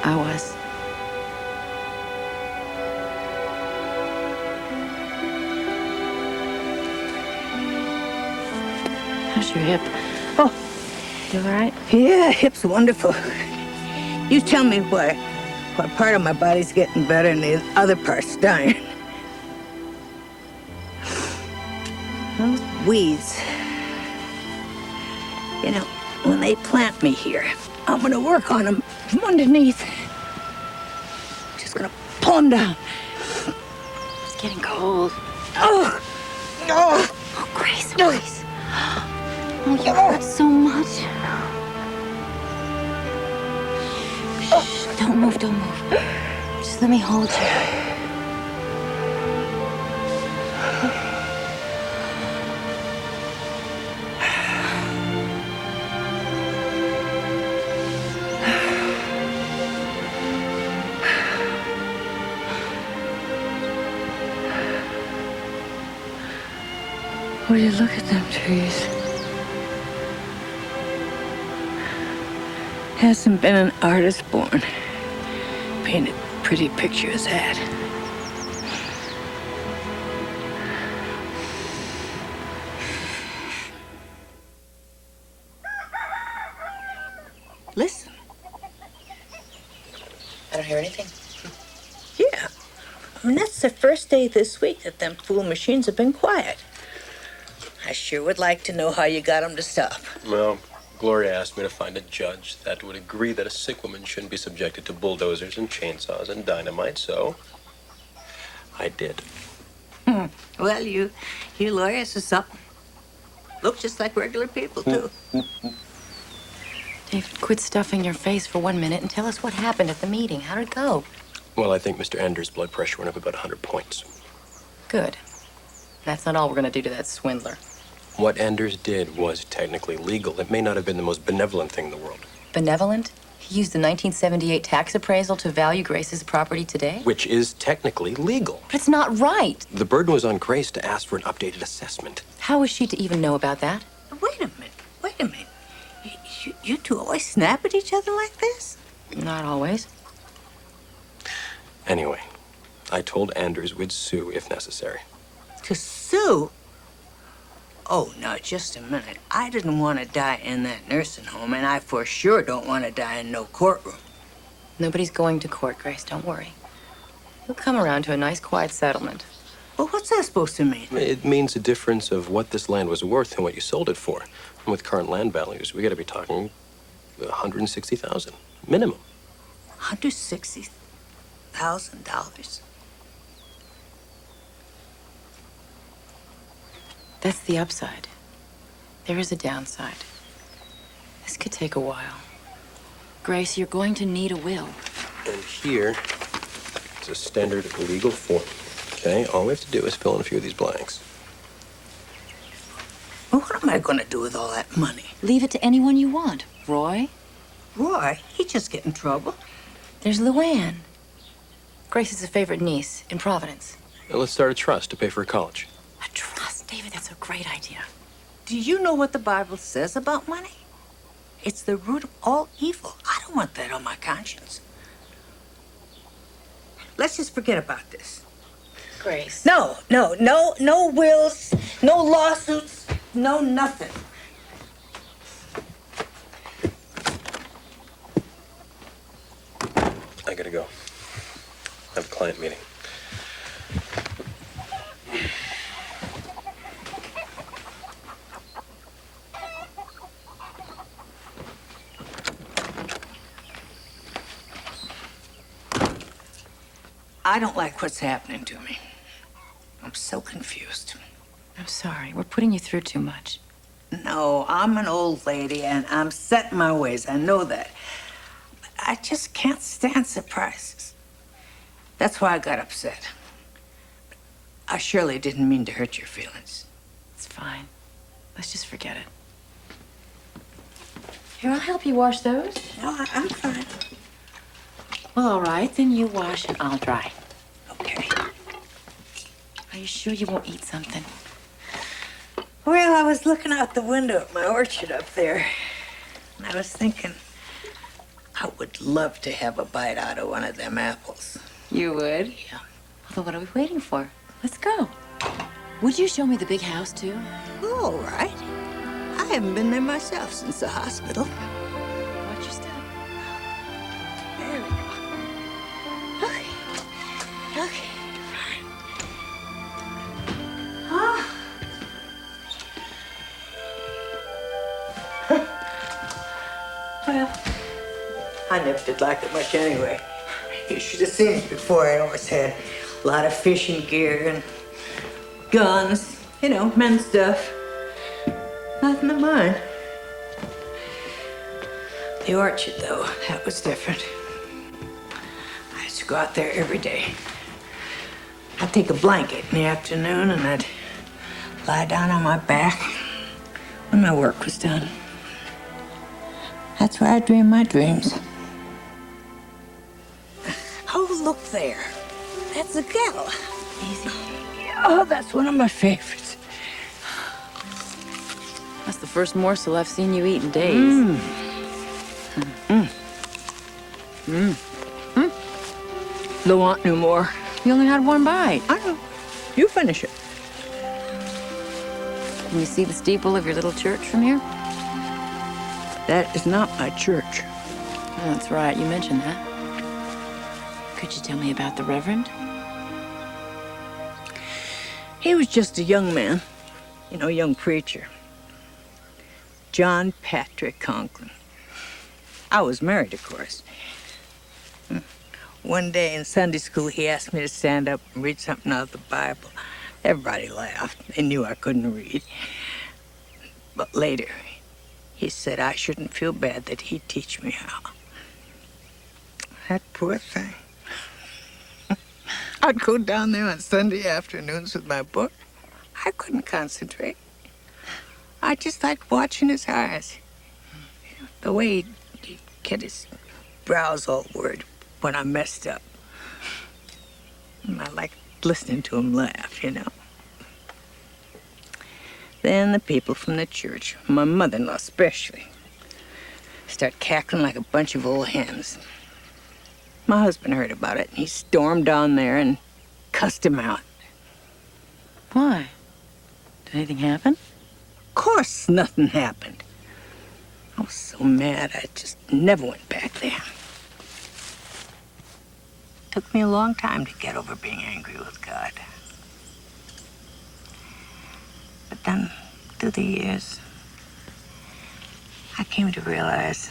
I was. How's your hip? Oh. You all right? Yeah, hip's wonderful. You tell me what part of my body's getting better and the other part's dying. Those weeds. You know, when they plant me here, I'm gonna work on them from underneath. Just gonna pull them down. It's getting cold. Oh! Oh! Oh, Grace, Grace. Oh, you hurt so much. Shh, don't move, don't move. Just let me hold you. Will you look at them trees? Hasn't been an artist born painted pretty picture as that. Listen. I don't hear anything. Yeah. I mean, that's the first day this week that them fool machines have been quiet. I sure would like to know how you got them to stop. Well, Gloria asked me to find a judge that would agree that a sick woman shouldn't be subjected to bulldozers and chainsaws and dynamite, so I did. Well, you lawyers are something. Look just like regular people, too. Dave, quit stuffing your face for 1 minute and tell us what happened at the meeting. How'd it go? Well, I think Mr. Anders' blood pressure went up about 100 points. Good. That's not all we're gonna do to that swindler. What Anders did was technically legal. It may not have been the most benevolent thing in the world. Benevolent? He used the 1978 tax appraisal to value Grace's property today? Which is technically legal. But it's not right. The burden was on Grace to ask for an updated assessment. How was she to even know about that? Wait a minute. You two always snap at each other like this? Not always. Anyway, I told Anders we'd sue if necessary. To sue? Oh, now, just a minute. I didn't want to die in that nursing home, and I for sure don't want to die in no courtroom. Nobody's going to court, Grace. Don't worry. You'll come around to a nice, quiet settlement. Well, what's that supposed to mean? It means a difference of what this land was worth and what you sold it for. And with current land values, we got to be talking $160,000 minimum. $160,000. That's the upside. There is a downside. This could take a while. Grace, you're going to need a will. And here is a standard legal form. Okay, all we have to do is fill in a few of these blanks. Well, what am I going to do with all that money? Leave it to anyone you want. Roy? Roy? He'd just get in trouble. There's Luann. Grace's a favorite niece in Providence. Now let's start a trust to pay for her college. A trust? David, that's a great idea. Do you know what the Bible says about money? It's the root of all evil. I don't want that on my conscience. Let's just forget about this. Grace. No wills, no lawsuits, no nothing. I gotta go. I have a client meeting. I don't like what's happening to me. I'm so confused. I'm sorry. We're putting you through too much. No, I'm an old lady and I'm set in my ways. I know that. But I just can't stand surprises. That's why I got upset. I surely didn't mean to hurt your feelings. It's fine. Let's just forget it. Here, I'll help you wash those. No, I'm fine. Well, all right. Then you wash and I'll dry. Okay. Are you sure you won't eat something? Well, I was looking out the window at my orchard up there, and I was thinking I would love to have a bite out of one of them apples. You would? Yeah. Well, then what are we waiting for? Let's go. Would you show me the big house, too? All right. I haven't been there myself since the hospital. Watch your step. There we go. Okay. Okay. Ah. Well, I never did like it much anyway. You should have seen it before. I always had a lot of fishing gear and guns, you know, men's stuff. Nothing of mine. The orchard, though, that was different. I used to go out there every day. I'd take a blanket in the afternoon and I'd lie down on my back when my work was done. That's where I dream my dreams. Oh, look there. That's a gal. Easy. Oh, that's one of my favorites. That's the first morsel I've seen you eat in days. Mmm. Mmm. Mmm. Mm. Don't want no more. You only had one bite. I know. You finish it. Can you see the steeple of your little church from here? That is not my church. Oh, that's right. You mentioned that. Could you tell me about the Reverend? He was just a young man. You know, young preacher. John Patrick Conklin. I was married, of course. One day in Sunday school, he asked me to stand up and read something out of the Bible. Everybody laughed. They knew I couldn't read. But later, he said I shouldn't feel bad, that he'd teach me how. That poor thing. I'd go down there on Sunday afternoons with my book. I couldn't concentrate. I just liked watching his eyes. The way he'd get his brows all worried when I messed up. And I liked listening to him laugh, you know. Then the people from the church, my mother-in-law especially, start cackling like a bunch of old hens. My husband heard about it, and he stormed down there and cussed him out. Why? Did anything happen? Of course nothing happened. I was so mad, I just never went back there. Took me a long time to get over being angry with God. But then, through the years, I came to realize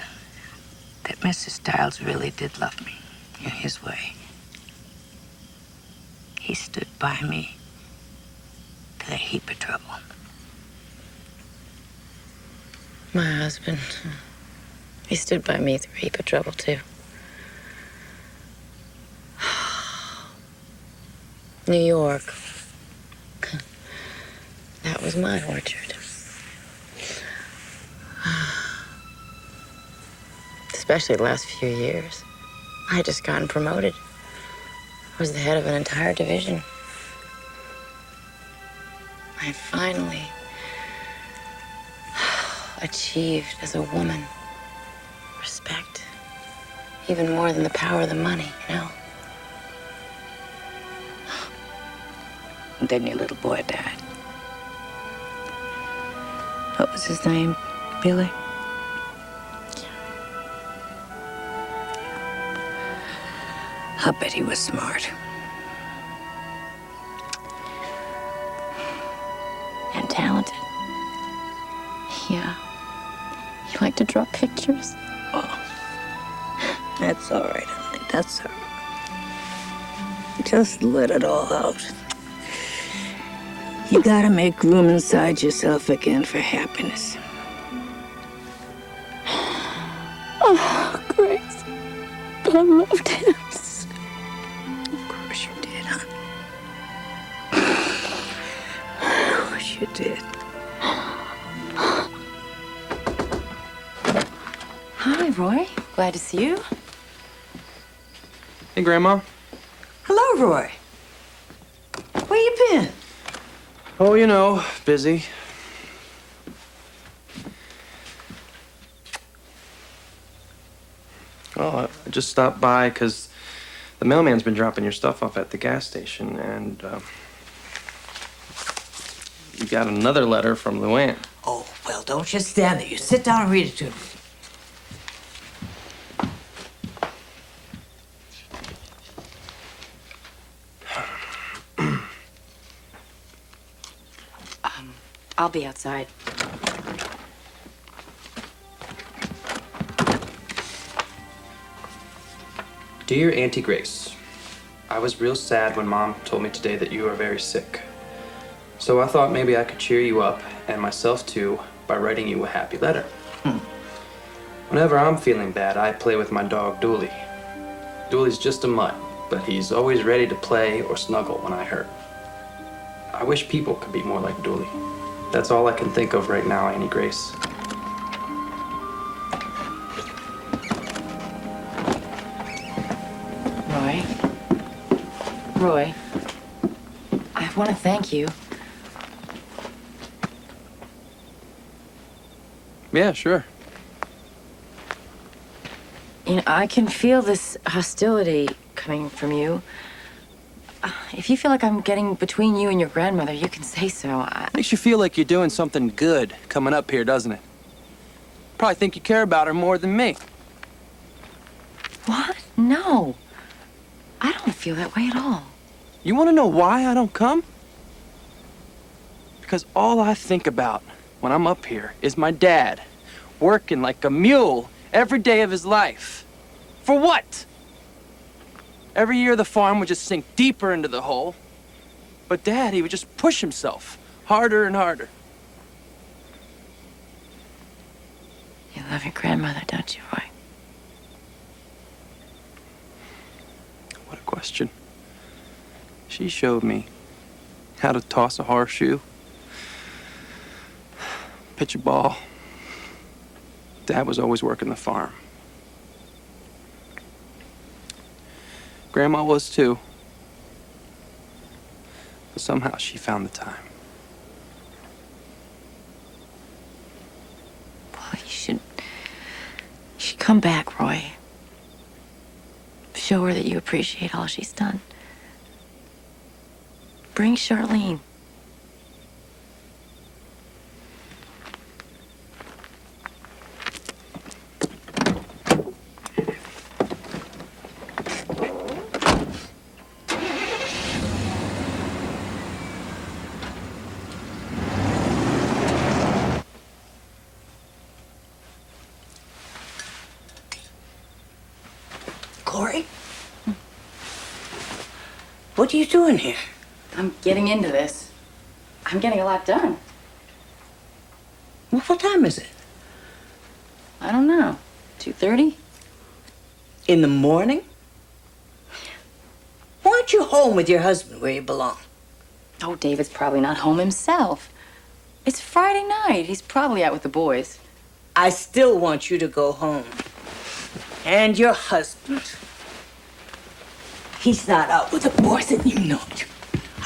that Mr. Stiles really did love me in his way. He stood by me through a heap of trouble. My husband, he stood by me through a heap of trouble, too. New York. That was my orchard. Especially the last few years. I had just gotten promoted. I was the head of an entire division. I had finally achieved, as a woman, respect. Even more than the power of the money, you know? And then your little boy died. What was his name? Billy? I bet he was smart. And talented. Yeah. He liked to draw pictures. Oh. That's all right, honey. That's all right. Just let it all out. You gotta make room inside yourself again for happiness. Oh, Grace. I loved him. Of course you did, hon. Of course you did. Hi, Roy. Glad to see you. Hey, Grandma. Hello, Roy. Where you been? Oh, you know, busy. Well, I just stopped by because the mailman's been dropping your stuff off at the gas station, and you got another letter from Luann. Oh, well, don't just stand there. You sit down and read it to me. I'll be outside. Dear Auntie Grace, I was real sad when Mom told me today that you are very sick. So I thought maybe I could cheer you up, and myself too, by writing you a happy letter. Whenever I'm feeling bad, I play with my dog Dooley. Dooley's just a mutt, but he's always ready to play or snuggle when I hurt. I wish people could be more like Dooley. That's all I can think of right now, Auntie Grace. Roy, I want to thank you. Yeah, sure. You know, I can feel this hostility coming from you. If you feel like I'm getting between you and your grandmother, you can say so. Makes you feel like you're doing something good coming up here, doesn't it? Probably think you care about her more than me. What? No. I don't feel that way at all. You want to know why I don't come? Because all I think about when I'm up here is my dad working like a mule every day of his life. For what? Every year the farm would just sink deeper into the hole. But Dad, he would just push himself harder and harder. You love your grandmother, don't you, Roy? What a question. She showed me how to toss a horseshoe, pitch a ball. Dad was always working the farm. Grandma was too. But somehow she found the time. Well, you should come back, Roy. Show her that you appreciate all she's done. Bring Charlene. Glorie? What are you doing here? I'm getting into this. I'm getting a lot done. What time is it? I don't know. 2:30? In the morning? Why aren't you home with your husband where you belong? Oh, David's probably not home himself. It's Friday night. He's probably out with the boys. I still want you to go home. And your husband. He's not out with the boys, and you know it.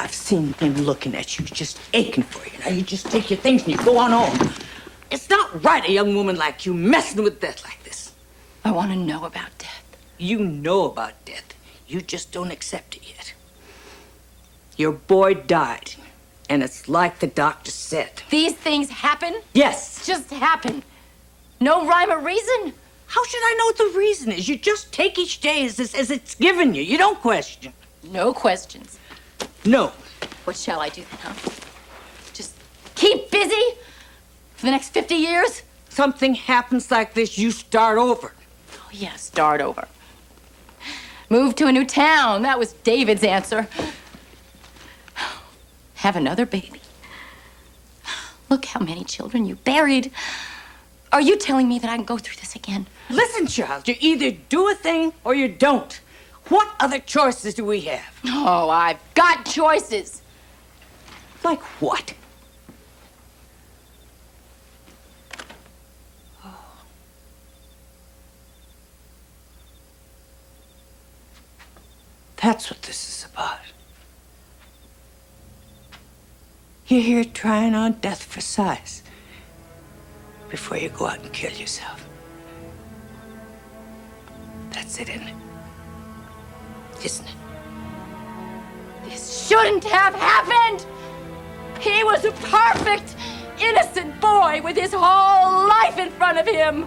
I've seen him looking at you, just aching for you. Now you just take your things and you go on home. It's not right, a young woman like you messing with death like this. I want to know about death. You know about death. You just don't accept it yet. Your boy died, and it's like the doctor said. These things happen? Yes. Just happen. No rhyme or reason? How should I know what the reason is? You just take each day as it's given you. You don't question. No questions. No. What shall I do then, huh? Just keep busy for the next 50 years? Something happens like this, you start over. Oh, yeah, start over. Move to a new town. That was David's answer. Have another baby. Look how many children you buried. Are you telling me that I can go through this again? Listen, child, you either do a thing or you don't. What other choices do we have? Oh, I've got choices. Like what? That's what this is about. You're here trying on death for size before you go out and kill yourself. That's it, isn't it? Isn't it? This shouldn't have happened. He was a perfect, innocent boy with his whole life in front of him.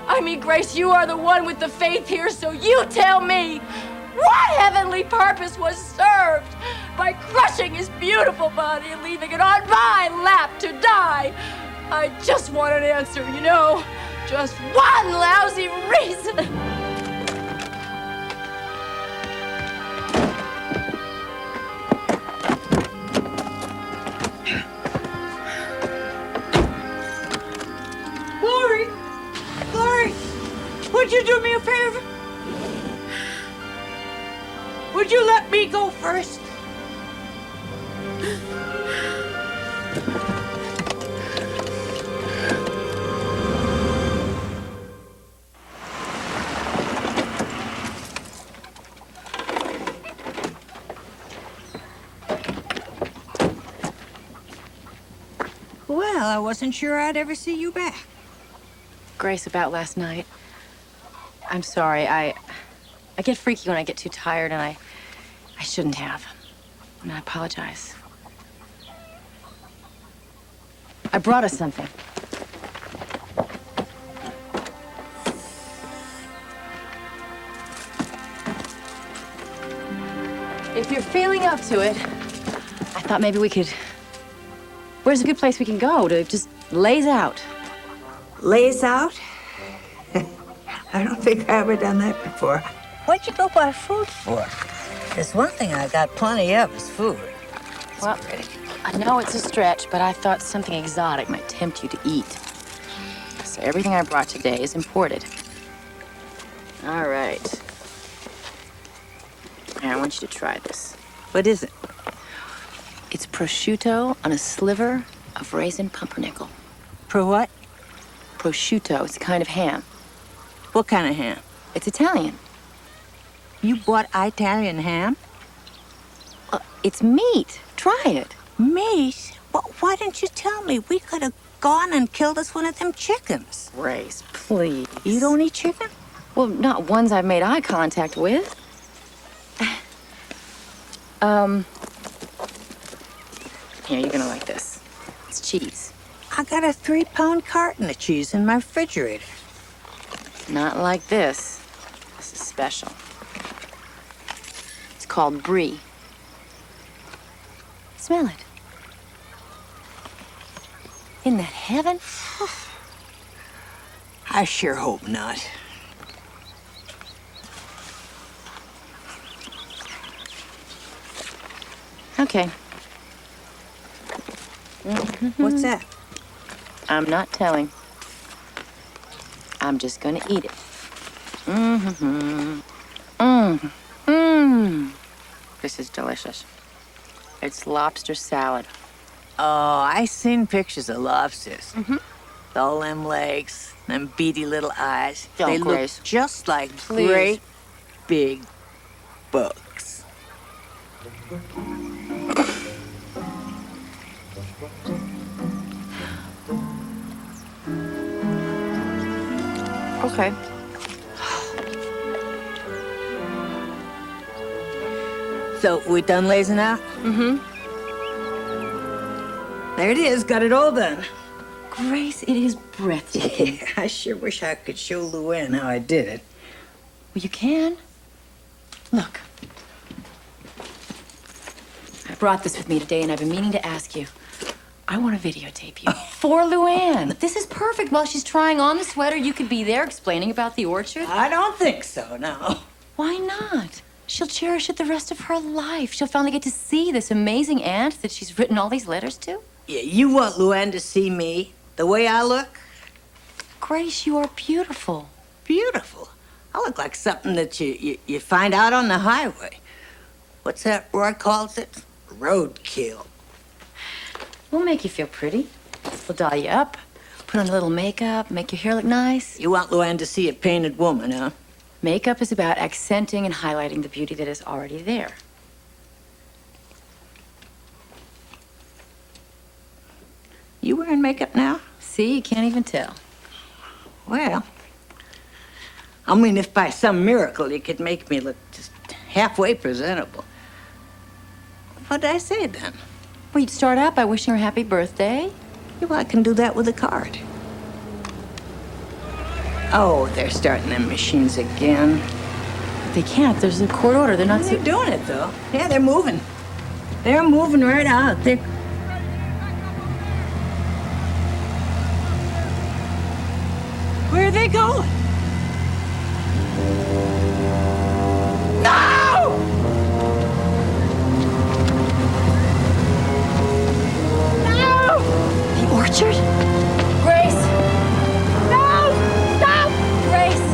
I mean, Grace, you are the one with the faith here, so you tell me, what heavenly purpose was served by crushing his beautiful body and leaving it on my lap to die? I just want an answer, you know? Just one lousy reason. Glorie! Glorie! Would you do me a favor? Would you let me go first? Well, I wasn't sure I'd ever see you back. Grace, about last night. I'm sorry. I get freaky when I get too tired, and I shouldn't have. And I apologize. I brought us something. If you're feeling up to it, I thought maybe we could... Where's a good place we can go to just laze out? Lays out? I don't think I've ever done that before. What'd you go buy food for? There's one thing I got plenty of is food. Well, I know it's a stretch, but I thought something exotic might tempt you to eat. So everything I brought today is imported. All right. I want you to try this. What is it? It's prosciutto on a sliver of raisin pumpernickel. For what? Prosciutto. It's a kind of ham. What kind of ham? It's Italian. You bought Italian ham? It's meat. Try it. Meat? Well, why didn't you tell me? We could have gone and killed us one of them chickens. Grace, please. You don't eat chicken? Well, not ones I've made eye contact with. Here, you're gonna like this. It's cheese. I got a 3-pound carton of cheese in my refrigerator. Not like this. This is special. It's called brie. Smell it. Isn't that heaven? I sure hope not. Okay. What's that? I'm not telling. I'm just gonna eat it. This is delicious. It's lobster salad. Oh, I seen pictures of lobsters. All them legs, them beady little eyes. Don't, they Grace. look just like Please. great big bugs. Okay. So, we done lazing out? There it is, got it all done. Grace, it is breathtaking. I sure wish I could show Luann how I did it. Well, you can. Look. I brought this with me today, and I've been meaning to ask you. I want to videotape you. For Luann. This is perfect. While she's trying on the sweater, you could be there explaining about the orchard. I don't think so, no. Why not? She'll cherish it the rest of her life. She'll finally get to see this amazing aunt that she's written all these letters to. Yeah, you want Luann to see me the way I look? Grace, you are beautiful. Beautiful? I look like something that you find out on the highway. What's that Roy calls it? Roadkill. We'll make you feel pretty. We'll doll you up, put on a little makeup, make your hair look nice. You want Luann to see a painted woman, huh? Makeup is about accenting and highlighting the beauty that is already there. You wearing makeup now? See, you can't even tell. Well, I mean, if by some miracle you could make me look just halfway presentable. What did I say then? Well, you'd start out by wishing her happy birthday. Yeah, well, I can do that with a card. Oh, they're starting them machines again. They can't. There's a court order. They're not... They're doing it, though. Yeah, they're moving. They're moving right out. They're... Where are they going? No! No! The orchard? Grace! No! Stop! Grace!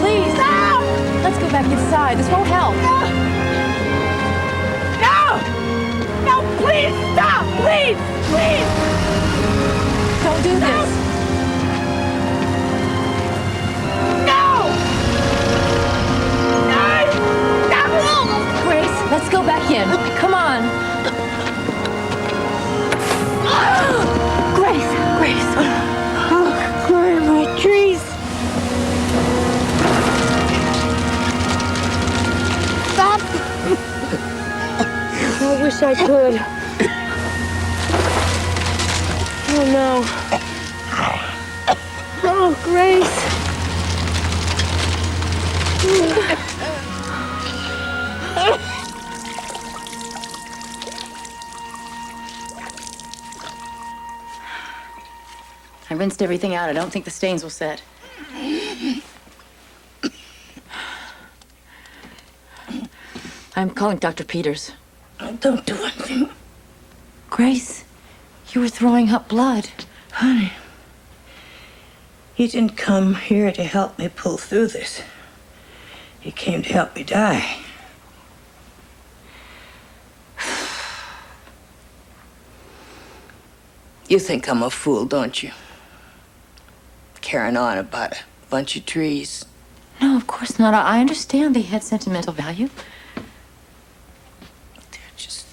Please! Stop! Let's go back inside. This won't help. No! No, please stop! Please! Please! Don't do this. Grace, let's go back in. Come on. Grace, Grace. Oh, Gloria, my trees. Stop! I wish I could. Oh, no. Oh, Grace. I rinsed everything out. I don't think the stains will set. I'm calling Dr. Peters. Oh, don't do anything. Grace, you were throwing up blood. Honey, he didn't come here to help me pull through this. He came to help me die. You think I'm a fool, don't you? Carrying on about a bunch of trees. No, of course not. I understand they had sentimental value. They're just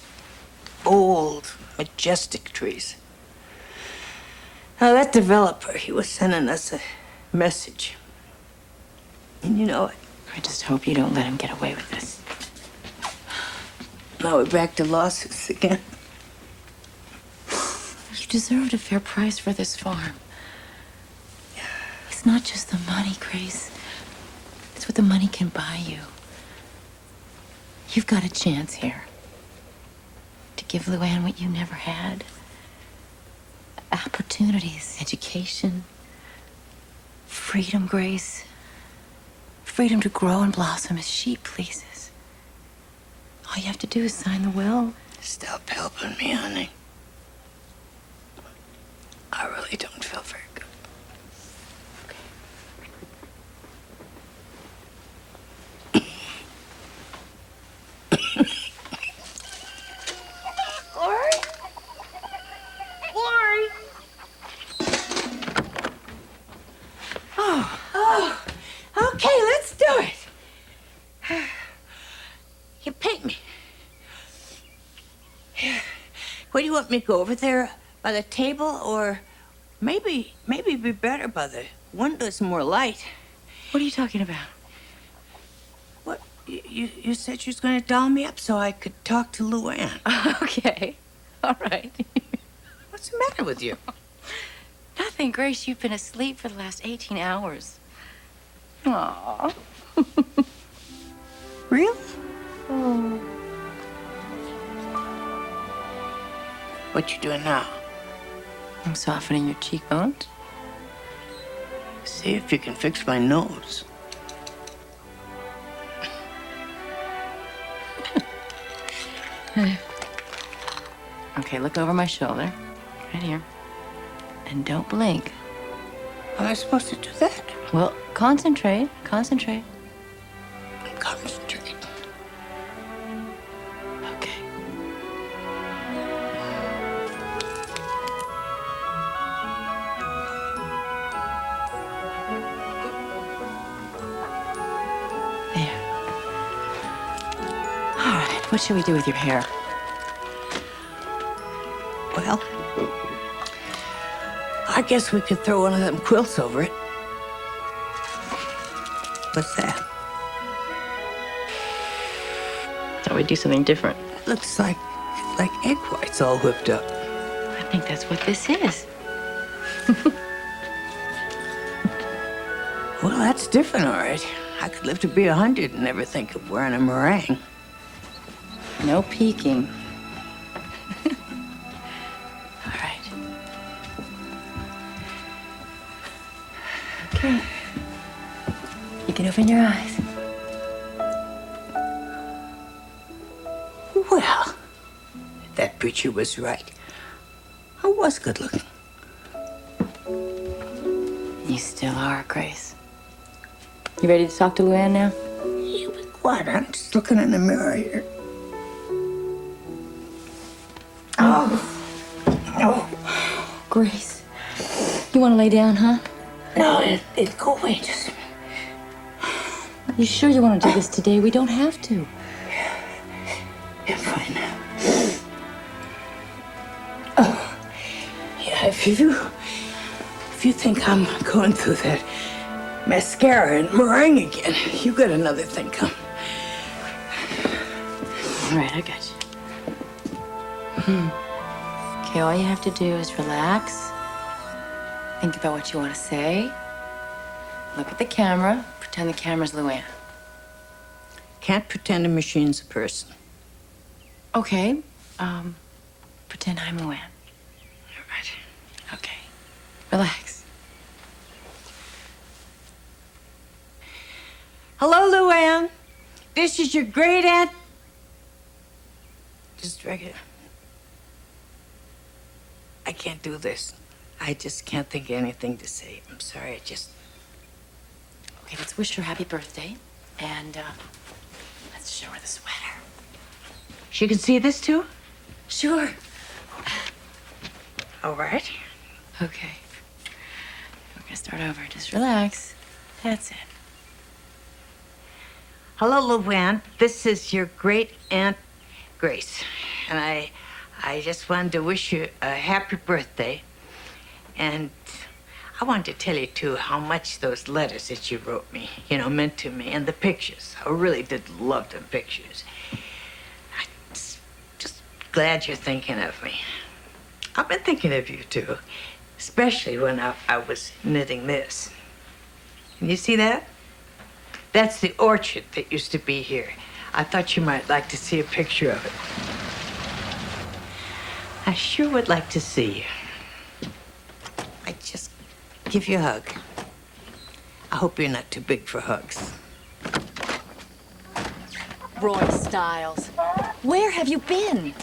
old, majestic trees. Now, that developer, he was sending us a message. And you know it. I just hope you don't let him get away with this. Now we're back to lawsuits again. You deserved a fair price for this farm. It's not just the money, Grace. It's what the money can buy you. You've got a chance here to give Luann what you never had. Opportunities, education, freedom, Grace. Freedom to grow and blossom as she pleases. All you have to do is sign the will. Stop helping me, honey. I really don't feel very good. Glorie? Glorie? Oh, okay, let's do it. You paint me. Where do you want me to go? Over there by the table, or maybe be better by the windows, more light? What are you talking about? What? You said you was going to doll me up so I could talk to Luann. Okay. All right. What's the matter with you? Nothing, Grace. You've been asleep for the last 18 hours. Aww. Real? Oh. What you doing now? I'm softening your cheekbones. See if you can fix my nose. Okay, look over my shoulder. Right here. And don't blink. How am I supposed to do that? Well, concentrate. Concentrate. Concentrate. Okay. There. All right, what should we do with your hair? Well, I guess we could throw one of them quilts over it. What's that? Thought we'd do something different. It looks like egg whites all whipped up. I think that's what this is. Well, that's different, all right. I could live to be 100 and never think of wearing a meringue. No peeking. All right. Okay. You can open your eyes. Well, that preacher was right. I was good looking. You still are, Grace. You ready to talk to Luann now? You be quiet. I'm just looking in the mirror here. Oh. Grace. You want to lay down, huh? No, it'll go away just a minute. You sure you want to do this today? We don't have to. Yeah, fine now. Oh, yeah, if you think I'm going through that mascara and meringue again, you got another thing coming. All right, I got you. Okay, all you have to do is relax. Think about what you want to say. Look at the camera. Pretend the camera's Luann. Can't pretend a machine's a person. Okay. Pretend I'm Luann. All right. Okay. Relax. Hello, Luann. This is your great aunt. Just regular. I can't do this. I just can't think of anything to say. I'm sorry, I just... Okay, let's wish her happy birthday. And, let's show her the sweater. She can see this too? Sure. All right. Okay. We're gonna start over. Just relax. That's it. Hello, Luann. This is your great aunt, Grace. And I just wanted to wish you a happy birthday. And I wanted to tell you, too, how much those letters that you wrote me, meant to me, and the pictures. I really did love them pictures. I'm just glad you're thinking of me. I've been thinking of you, too, especially when I was knitting this. Can you see that? That's the orchard that used to be here. I thought you might like to see a picture of it. I sure would like to see you. I'd just give you a hug. I hope you're not too big for hugs. Roy Stiles, where have you been?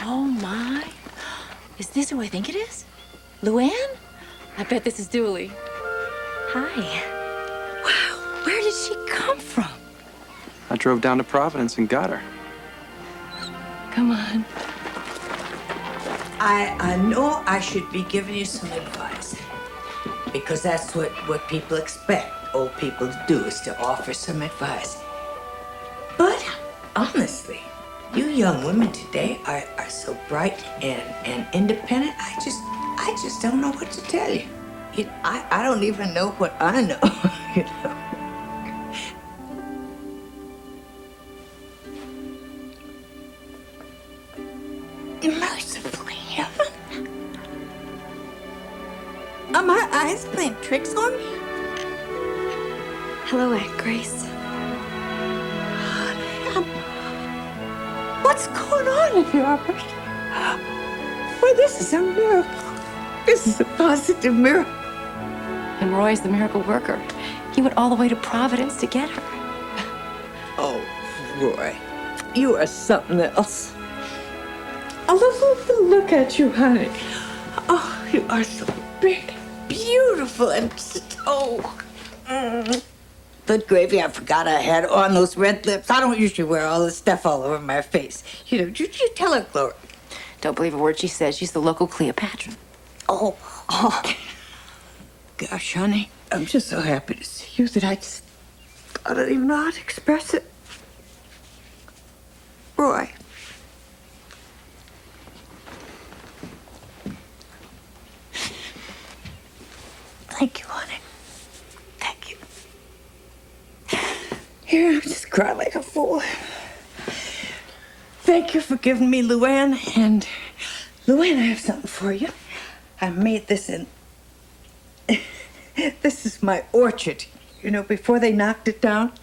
Oh, my. Is this who I think it is? Luann? I bet this is Dooley. Hi. Wow, where did she come from? I drove down to Providence and got her. Come on. I know I should be giving you some advice, because that's what people expect old people to do, is to offer some advice. But honestly, you young women today are so bright and independent. I just don't know what to tell you. I don't even know what I know. Mercifully, heaven. Are my eyes playing tricks on me? Hello, Aunt Grace. What's going on in here, Albert? Well, this is a miracle. This is a positive miracle. And Roy's the miracle worker. He went all the way to Providence to get her. Oh, Roy, you are something else. Oh, look at you, honey. Oh, you are so big, beautiful, and so... Good gravy, I forgot I had on those red lips. I don't usually wear all this stuff all over my face. Did you tell her, Glorie? Don't believe a word she says. She's the local Cleopatra. Oh. Gosh, honey, I'm just so happy to see you that I don't even know how to express it. Roy. Thank you, honey. Thank you. Here, I'm just crying like a fool. Thank you for giving me Luann. And Luann, I have something for you. I made this in... This is my orchard. Before they knocked it down.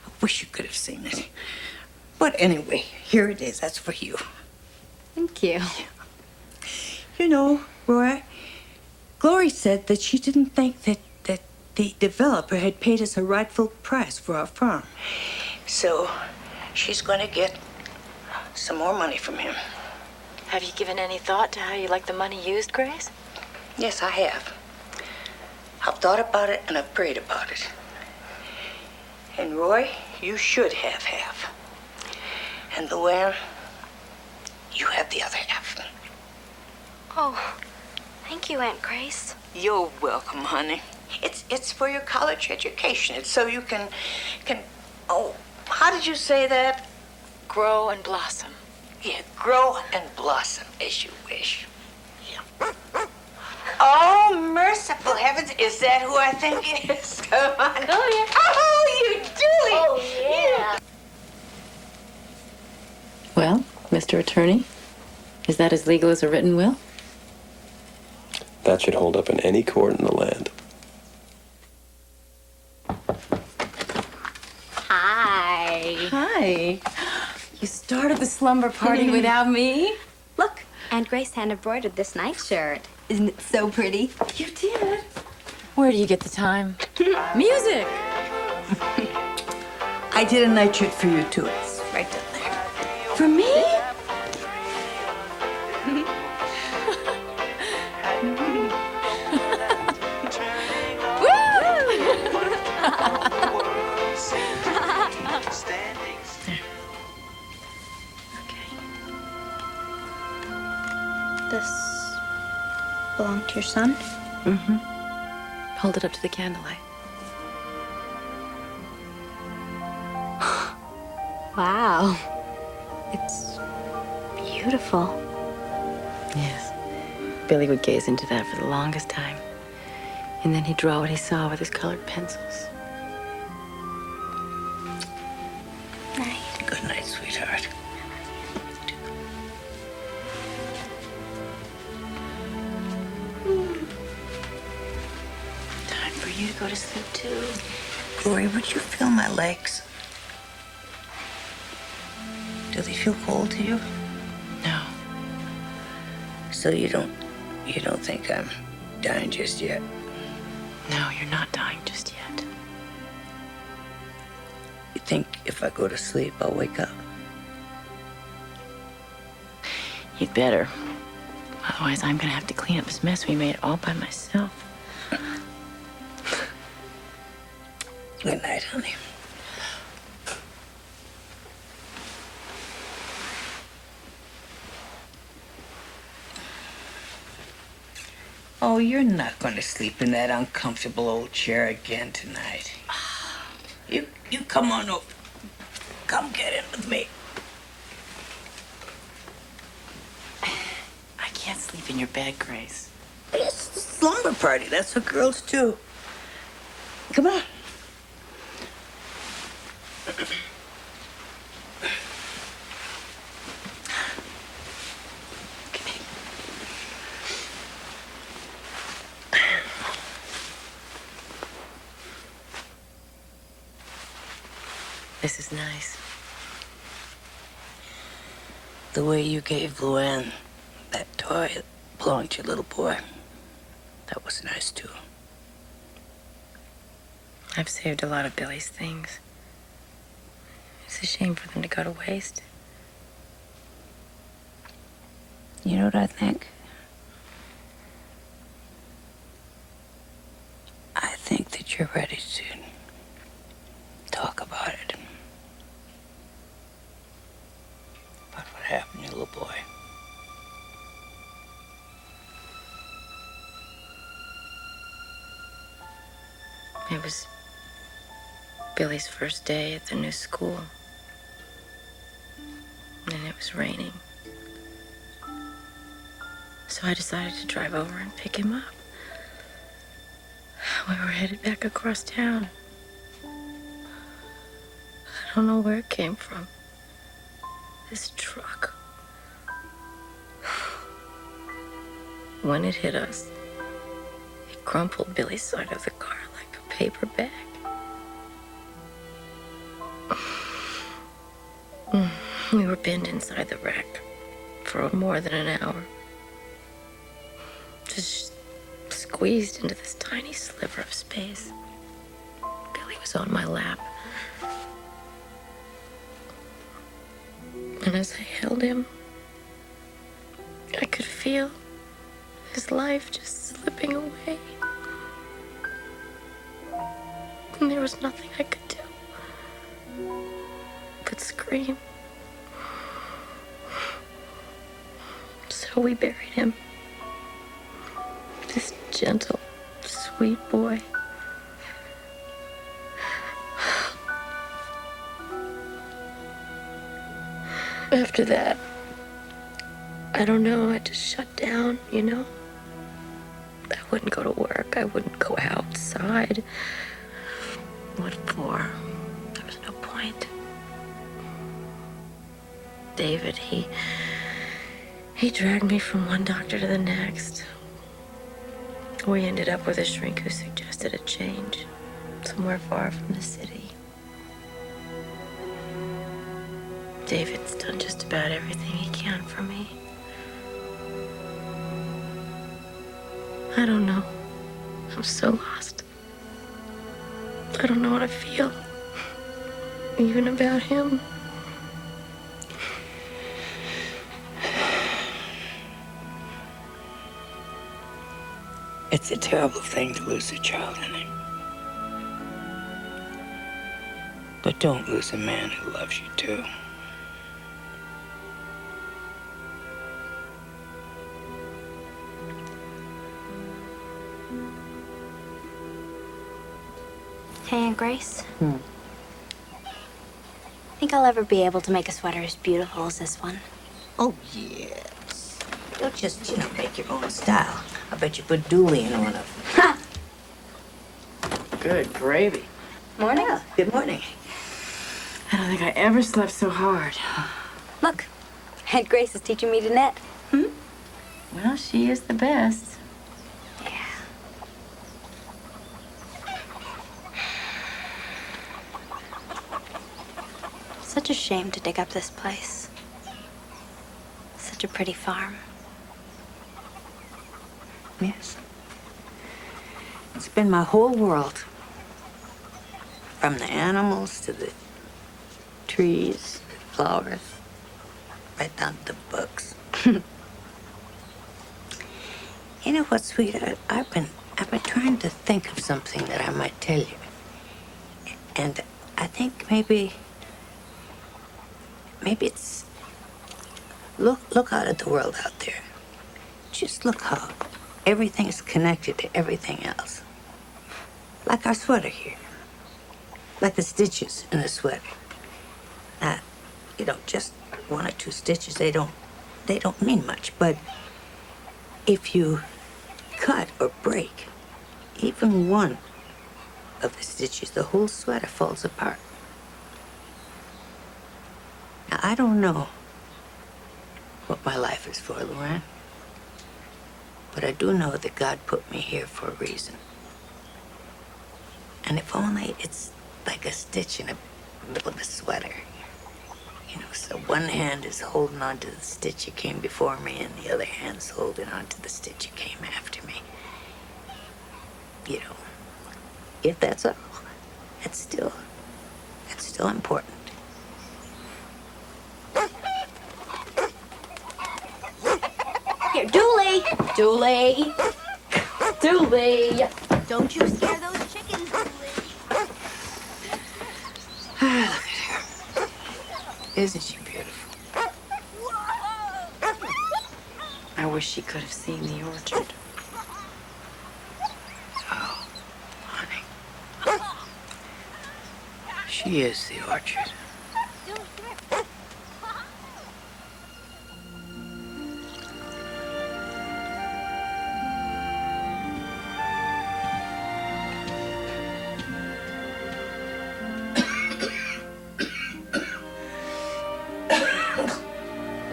I wish you could have seen it. But anyway, here it is. That's for you. Thank you. Roy, Glorie said that she didn't think that the developer had paid us a rightful price for our farm. So she's going to get some more money from him. Have you given any thought to how you like the money used, Grace? Yes, I have. I've thought about it and I've prayed about it. And Roy, you should have half. And Luann, you have the other half. Oh, thank you, Aunt Grace. You're welcome, honey. It's for your college education. It's so you can, oh, how did you say that? Grow and blossom. Yeah, grow and blossom as you wish. Yeah. Oh, merciful heavens, is that who I think it is? Come on. Oh, yeah. Oh, you do it. Oh, yeah. Well, Mr. Attorney, is that as legal as a written will? That should hold up in any court in the land. Hi. Hi. You started the slumber party without me? Look, Aunt Grace hand embroidered this nice shirt. Isn't it so pretty? You did. Where do you get the time? Music. I did a night shirt for you, too. It's right down there. For me? This belong to your son? Mm-hmm. Hold it up to the candlelight. Wow. It's beautiful. Yes. Billy would gaze into that for the longest time. And then he'd draw what he saw with his colored pencils. Good night, sweetheart. Time for you to go to sleep, too. Glory, would you feel my legs? Do they feel cold to you? No. So you don't think I'm dying just yet? No, you're not dying just yet. You think if I go to sleep, I'll wake up? You'd better. Otherwise, I'm gonna have to clean up this mess we made all by myself. Good night, honey. Oh, you're not going to sleep in that uncomfortable old chair again tonight. You come on over. Come get in with me. I can't sleep in your bed, Grace. It's a slumber party. That's what girls do. Come on. This is nice. The way you gave Luann that toy that belonged to your little boy, that was nice, too. I've saved a lot of Billy's things. It's a shame for them to go to waste. You know what I think? I think that you're ready to talk about it. About what happened to your little boy. It was Billy's first day at the new school. And it was raining. So I decided to drive over and pick him up. We were headed back across town. I don't know where it came from. This truck. When it hit us, it crumpled Billy's side of the car like a paper bag. We were pinned inside the wreck for more than an hour. Just squeezed into this tiny sliver of space. Billy was on my lap. And as I held him, I could feel his life just slipping away. And there was nothing I could do but scream. So we buried him. This gentle, sweet boy. After that, I don't know, I just shut down, you know? I wouldn't go to work. I wouldn't go outside. What for? There was no point. David, he dragged me from one doctor to the next. We ended up with a shrink who suggested a change, somewhere far from the city. David's done just about everything he can for me. I don't know. I'm so lost. I don't know what I feel, even about him. It's a terrible thing to lose a child, honey. But don't lose a man who loves you, too. Hey, Aunt Grace. Think I'll ever be able to make a sweater as beautiful as this one? Oh, yes. You'll just, make your own style. I bet you put Dooley in one of them. Good gravy. Morning. Yeah, good morning. I don't think I ever slept so hard. Look, Aunt Grace is teaching me to knit. Well, she is the best. Such a shame to dig up this place. Such a pretty farm. Yes. It's been my whole world. From the animals to the trees, flowers, right down to the books. You know what, sweetheart? I've been trying to think of something that I might tell you. And I think maybe it's look out at the world out there. Just look how everything's connected to everything else. Like our sweater here. Like the stitches in the sweater. Now, just one or two stitches, they don't mean much, but if you cut or break even one of the stitches, the whole sweater falls apart. Now, I don't know what my life is for, Luann, but I do know that God put me here for a reason. And if only it's like a stitch in the middle of a sweater. So one hand is holding on to the stitch that came before me, and the other hand's holding on to the stitch that came after me. If that's all, it's still important. Here, Dooley! Dooley! Dooley! Don't you scare those chickens, Dooley. Look at her. Isn't she beautiful? I wish she could have seen the orchard. Oh, honey. She is the orchard.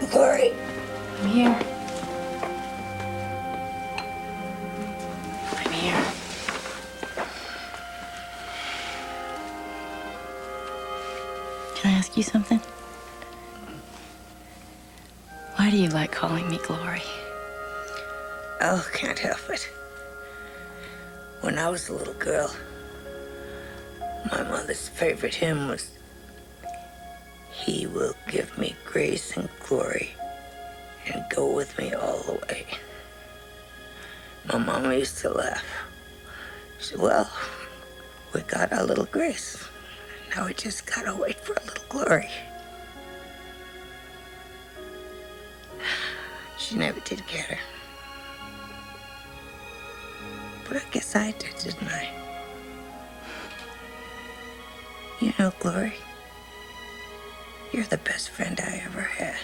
Glorie. I'm here. I'm here. Can I ask you something? Why do you like calling me Glorie? Oh, can't help it. When I was a little girl, my mother's favorite hymn was, "He will give me grace and glory and go with me all the way." My mama used to laugh. She said, well, we got our little Grace. Now we just gotta wait for a little glory. She never did get her. But I guess I did, didn't I? Glorie, you're the best friend I ever had.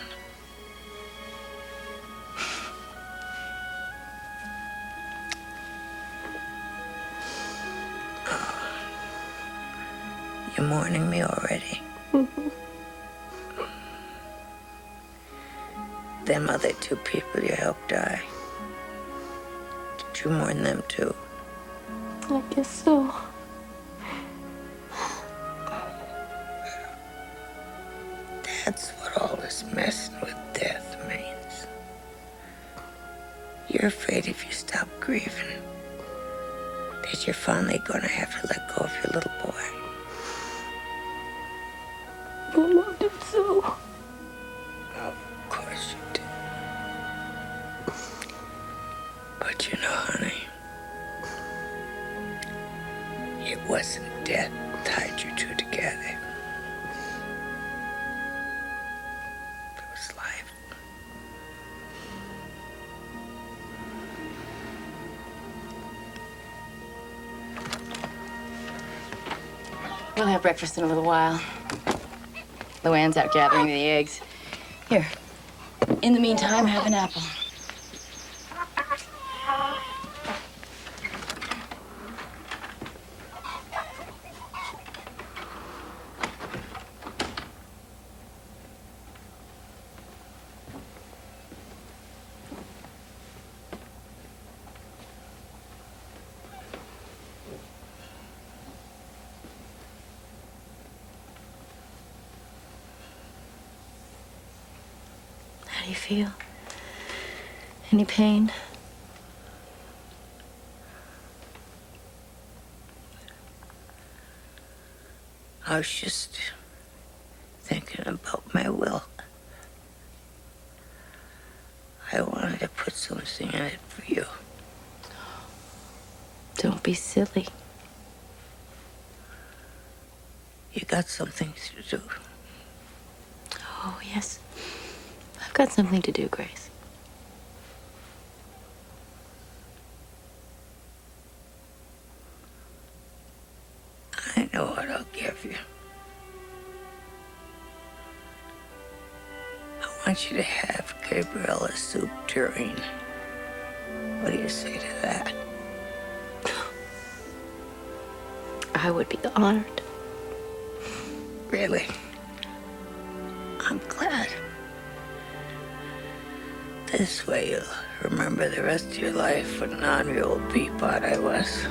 Oh, you're mourning me already? Them other two people you helped die, did you mourn them too? I guess so. That's what all this messing with death means. You're afraid if you stop grieving, that you're finally gonna have to let go of your little boy. I loved him so. Of course you did. But honey, it wasn't death tied you two together. It was life. We'll have breakfast in a little while. Luann's out gathering the eggs. Here. In the meantime, have an apple. do you feel? Any pain? I was just thinking about my will. I wanted to put something in it for you. Don't be silly. You got something to do. Oh, yes. I've got something to do, Grace. I know what I'll give you. I want you to have Gabriella soup tureen. What do you say to that? I would be honored. Really? I'm glad. This way you'll remember the rest of your life what an ornery old peapod I was.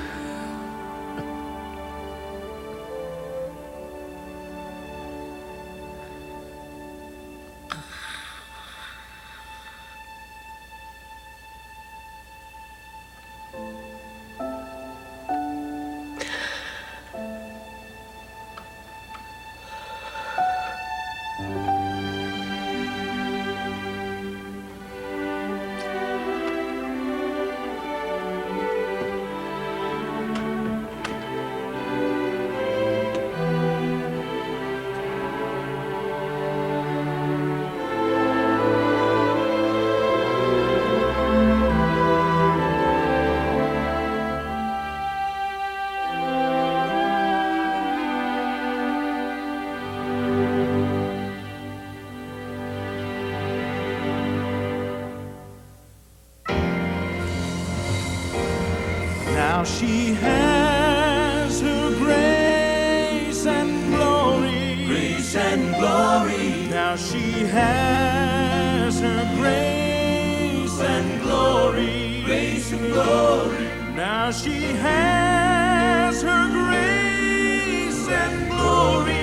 Now she has her grace and glory. Grace and glory. Now she has her grace and glory. Grace and glory. Now she has her grace and glory.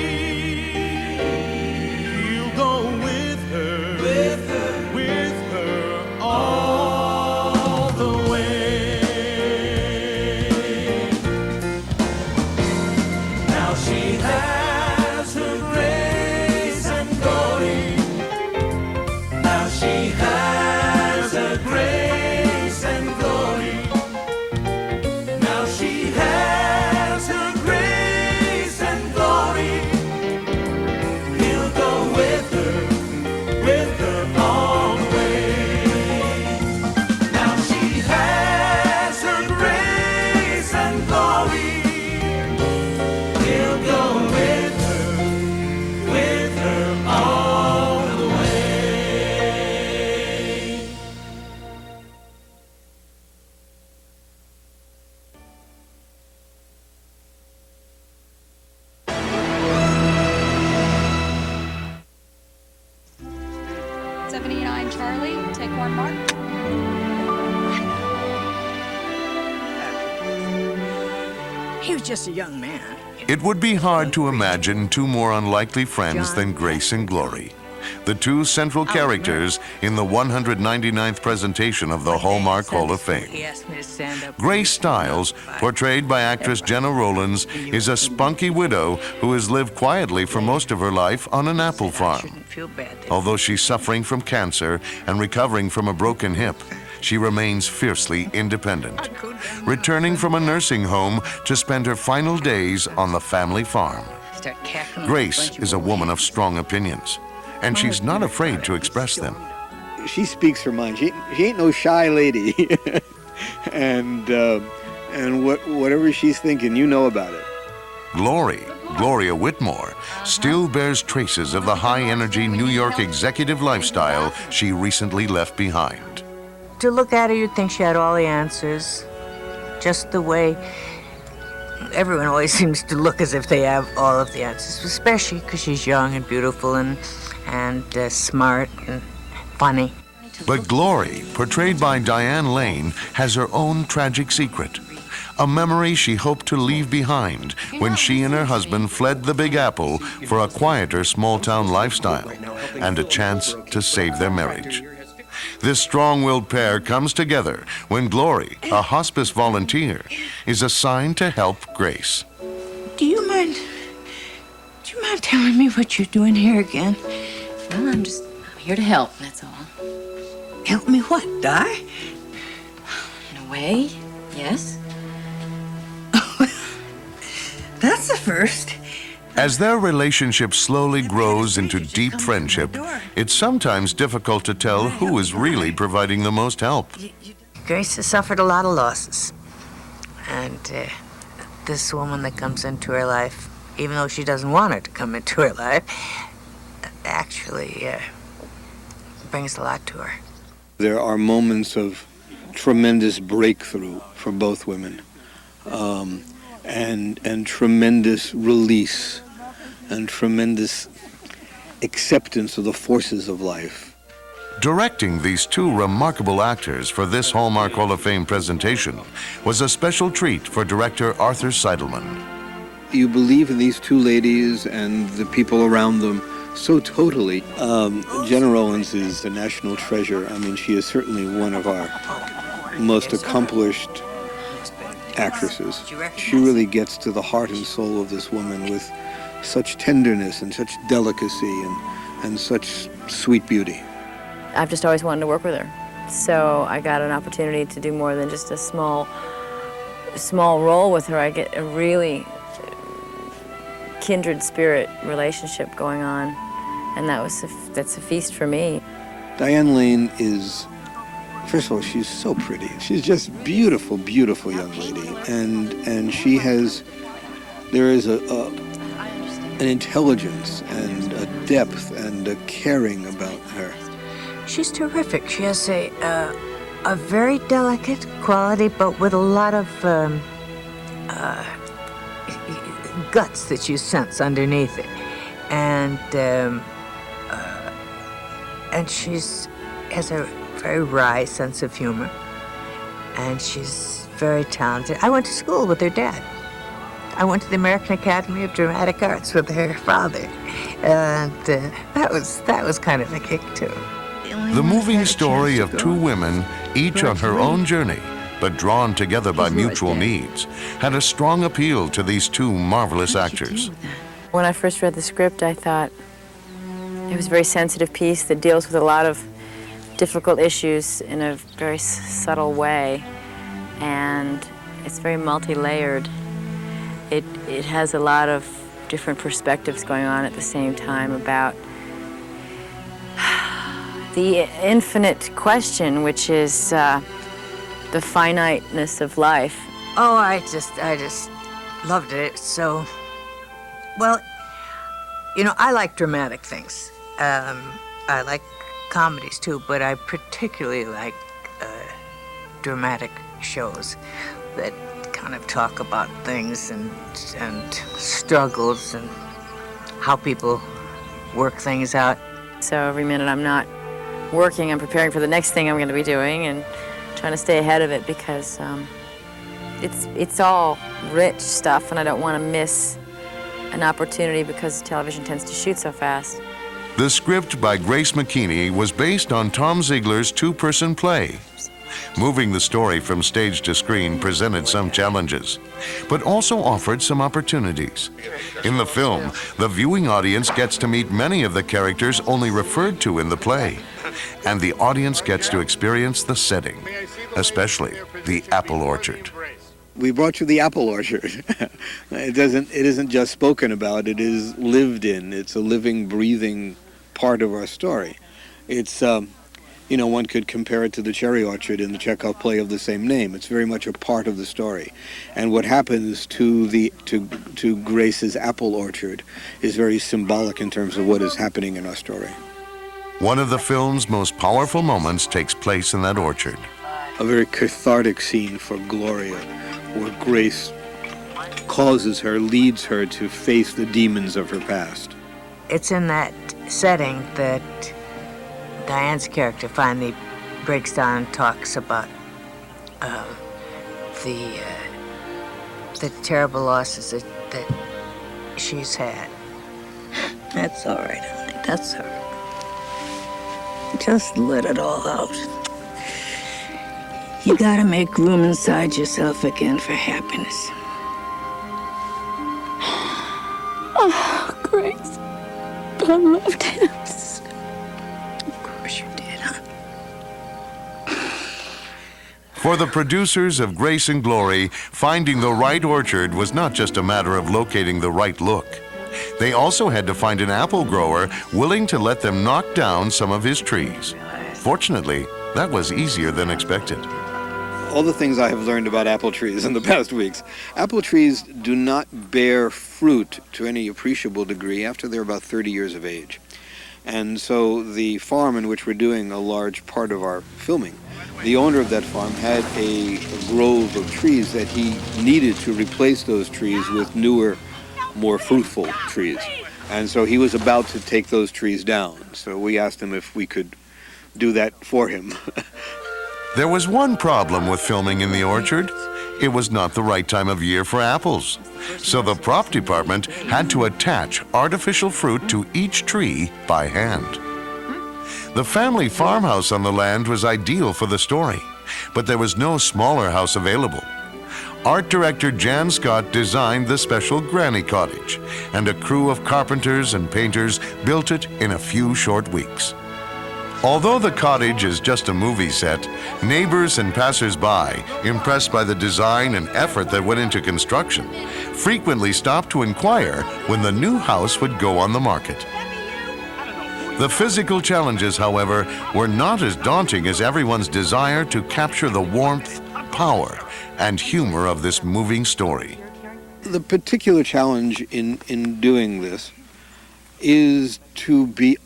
He'll go with her, with her all the way. He was just a young man. It would be hard to imagine two more unlikely friends than Grace and Glorie, the two central characters in the 199th presentation of the Hallmark Hall of Fame. He asked me to stand up. Grace Stiles, portrayed by actress Gena Rowlands, is a spunky widow who has lived quietly for most of her life on an apple farm. Although she's suffering from cancer and recovering from a broken hip, she remains fiercely independent, returning from a nursing home to spend her final days on the family farm. Grace is a woman of strong opinions, and she's not afraid to express them. She speaks her mind. She ain't no shy lady. and whatever she's thinking, you know about it. Glorie, Gloria Whitmore, still bears traces of the high-energy New York executive lifestyle she recently left behind. To look at her, you'd think she had all the answers. Just the way everyone always seems to look as if they have all of the answers, especially because she's young and beautiful and smart and funny. But Glorie, portrayed by Diane Lane, has her own tragic secret. a memory she hoped to leave behind when she and her husband fled the Big Apple for a quieter small-town lifestyle and a chance to save their marriage. This strong-willed pair comes together when Glorie, a hospice volunteer, is assigned to help Grace. Do you mind telling me what you're doing here again? Well, I'm here to help, that's all. Help me what, die? In a way, yes. That's the first. As their relationship slowly grows into deep friendship, it's sometimes difficult to tell who is really providing the most help. Grace has suffered a lot of losses. And this woman that comes into her life, even though she doesn't want her to come into her life, actually brings a lot to her. There are moments of tremendous breakthrough for both women, and tremendous release and tremendous acceptance of the forces of life. Directing these two remarkable actors for this Hallmark Hall of Fame presentation was a special treat for director Arthur Seidelman. You believe in these two ladies and the people around them so totally. Gena Rowlands is a national treasure. I mean, she is certainly one of our most accomplished actresses. She really gets to the heart and soul of this woman with such tenderness and such delicacy and such sweet beauty. I've just always wanted to work with her. So I got an opportunity to do more than just a small role with her. I get a really kindred spirit relationship going on, and that's a feast for me. Diane Lane is, first of all, she's so pretty. She's just beautiful, beautiful young lady, and she has, there is an intelligence and a depth and a caring about her. She's terrific. She has a very delicate quality, but with a lot of guts that you sense underneath it, and she has a very wry sense of humor, and she's very talented. I went to school with her dad. I went to the American Academy of Dramatic Arts with her father, and that was kind of a kick too. The moving story of two women, each on her own journey, but drawn together by mutual needs, had a strong appeal to these two marvelous actors. When I first read the script, I thought it was a very sensitive piece that deals with a lot of difficult issues in a very subtle way, and it's very multi-layered. It has a lot of different perspectives going on at the same time about the infinite question, which is the finiteness of life. Oh, I just loved it. So, well, you know, I like dramatic things. I like comedies too, but I particularly like dramatic shows that kind of talk about things and struggles and how people work things out. So every minute I'm not working, I'm preparing for the next thing I'm going to be doing and trying to stay ahead of it, because it's all rich stuff, and I don't want to miss an opportunity because television tends to shoot so fast. The script by Grace McKeaney was based on Tom Ziegler's two-person play. Moving the story from stage to screen presented some challenges, but also offered some opportunities. In the film, the viewing audience gets to meet many of the characters only referred to in the play, and the audience gets to experience the setting, especially the apple orchard. We brought you the apple orchard. It isn't just spoken about, it is lived in. It's a living, breathing part of our story. It's you know, one could compare it to the cherry orchard in the Chekhov play of the same name. It's very much a part of the story. And what happens to Grace's apple orchard is very symbolic in terms of what is happening in our story. One of the film's most powerful moments takes place in that orchard. A very cathartic scene for Gloria, where Grace leads her to face the demons of her past. It's in that setting that Diane's character finally breaks down and talks about the the terrible losses that she's had. That's all right, honey. That's all right. Just let it all out. You gotta make room inside yourself again for happiness. Oh, Grace. I loved him. Of course you did, huh? For the producers of Grace and Glory, finding the right orchard was not just a matter of locating the right look. They also had to find an apple grower willing to let them knock down some of his trees. Fortunately, that was easier than expected. All the things I have learned about apple trees in the past weeks. Apple trees do not bear fruit to any appreciable degree after they're about 30 years of age. And so the farm in which we're doing a large part of our filming, the owner of that farm had a grove of trees that he needed to replace those trees with newer, more fruitful trees. And so he was about to take those trees down. So we asked him if we could do that for him. There was one problem with filming in the orchard. It was not the right time of year for apples. So the prop department had to attach artificial fruit to each tree by hand. The family farmhouse on the land was ideal for the story, but there was no smaller house available. Art director Jan Scott designed the special granny cottage, and a crew of carpenters and painters built it in a few short weeks. Although the cottage is just a movie set, neighbors and passers-by, impressed by the design and effort that went into construction, frequently stopped to inquire when the new house would go on the market. The physical challenges, however, were not as daunting as everyone's desire to capture the warmth, power, and humor of this moving story. The particular challenge in doing this is to be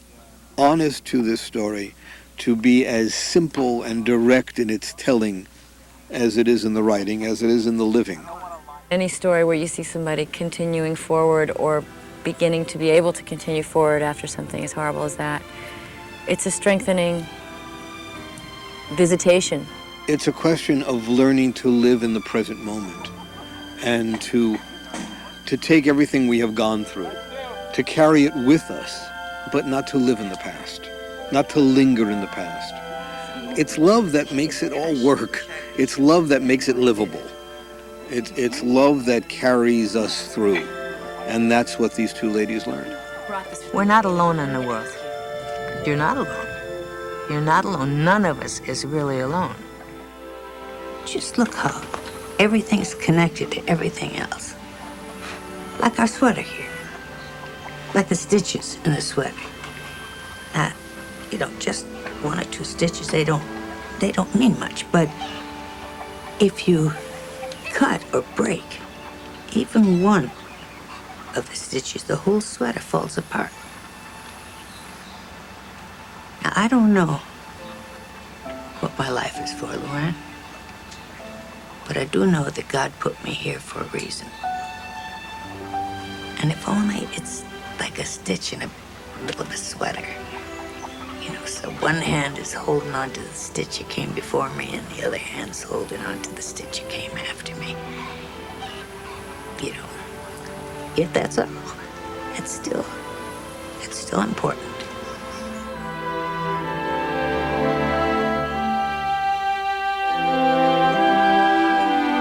honest to this story, to be as simple and direct in its telling as it is in the writing, as it is in the living. Any story where you see somebody continuing forward or beginning to be able to continue forward after something as horrible as that, it's a strengthening visitation. It's a question of learning to live in the present moment and to take everything we have gone through, to carry it with us, but not to live in the past, not to linger in the past. It's love that makes it all work. It's love that makes it livable. It's love that carries us through. And that's what these two ladies learned. We're not alone in the world. You're not alone. You're not alone. None of us is really alone. Just look how everything's connected to everything else. Like our sweater here. Like the stitches in the sweater. Just one or two stitches, they don't mean much. But if you cut or break even one of the stitches, the whole sweater falls apart. Now, I don't know what my life is for, Luann. But I do know that God put me here for a reason. And if only it's like a stitch in the middle of a sweater. So one hand is holding on to the stitch that came before me, and the other hand's holding on to the stitch that came after me. If that's all, it's still important.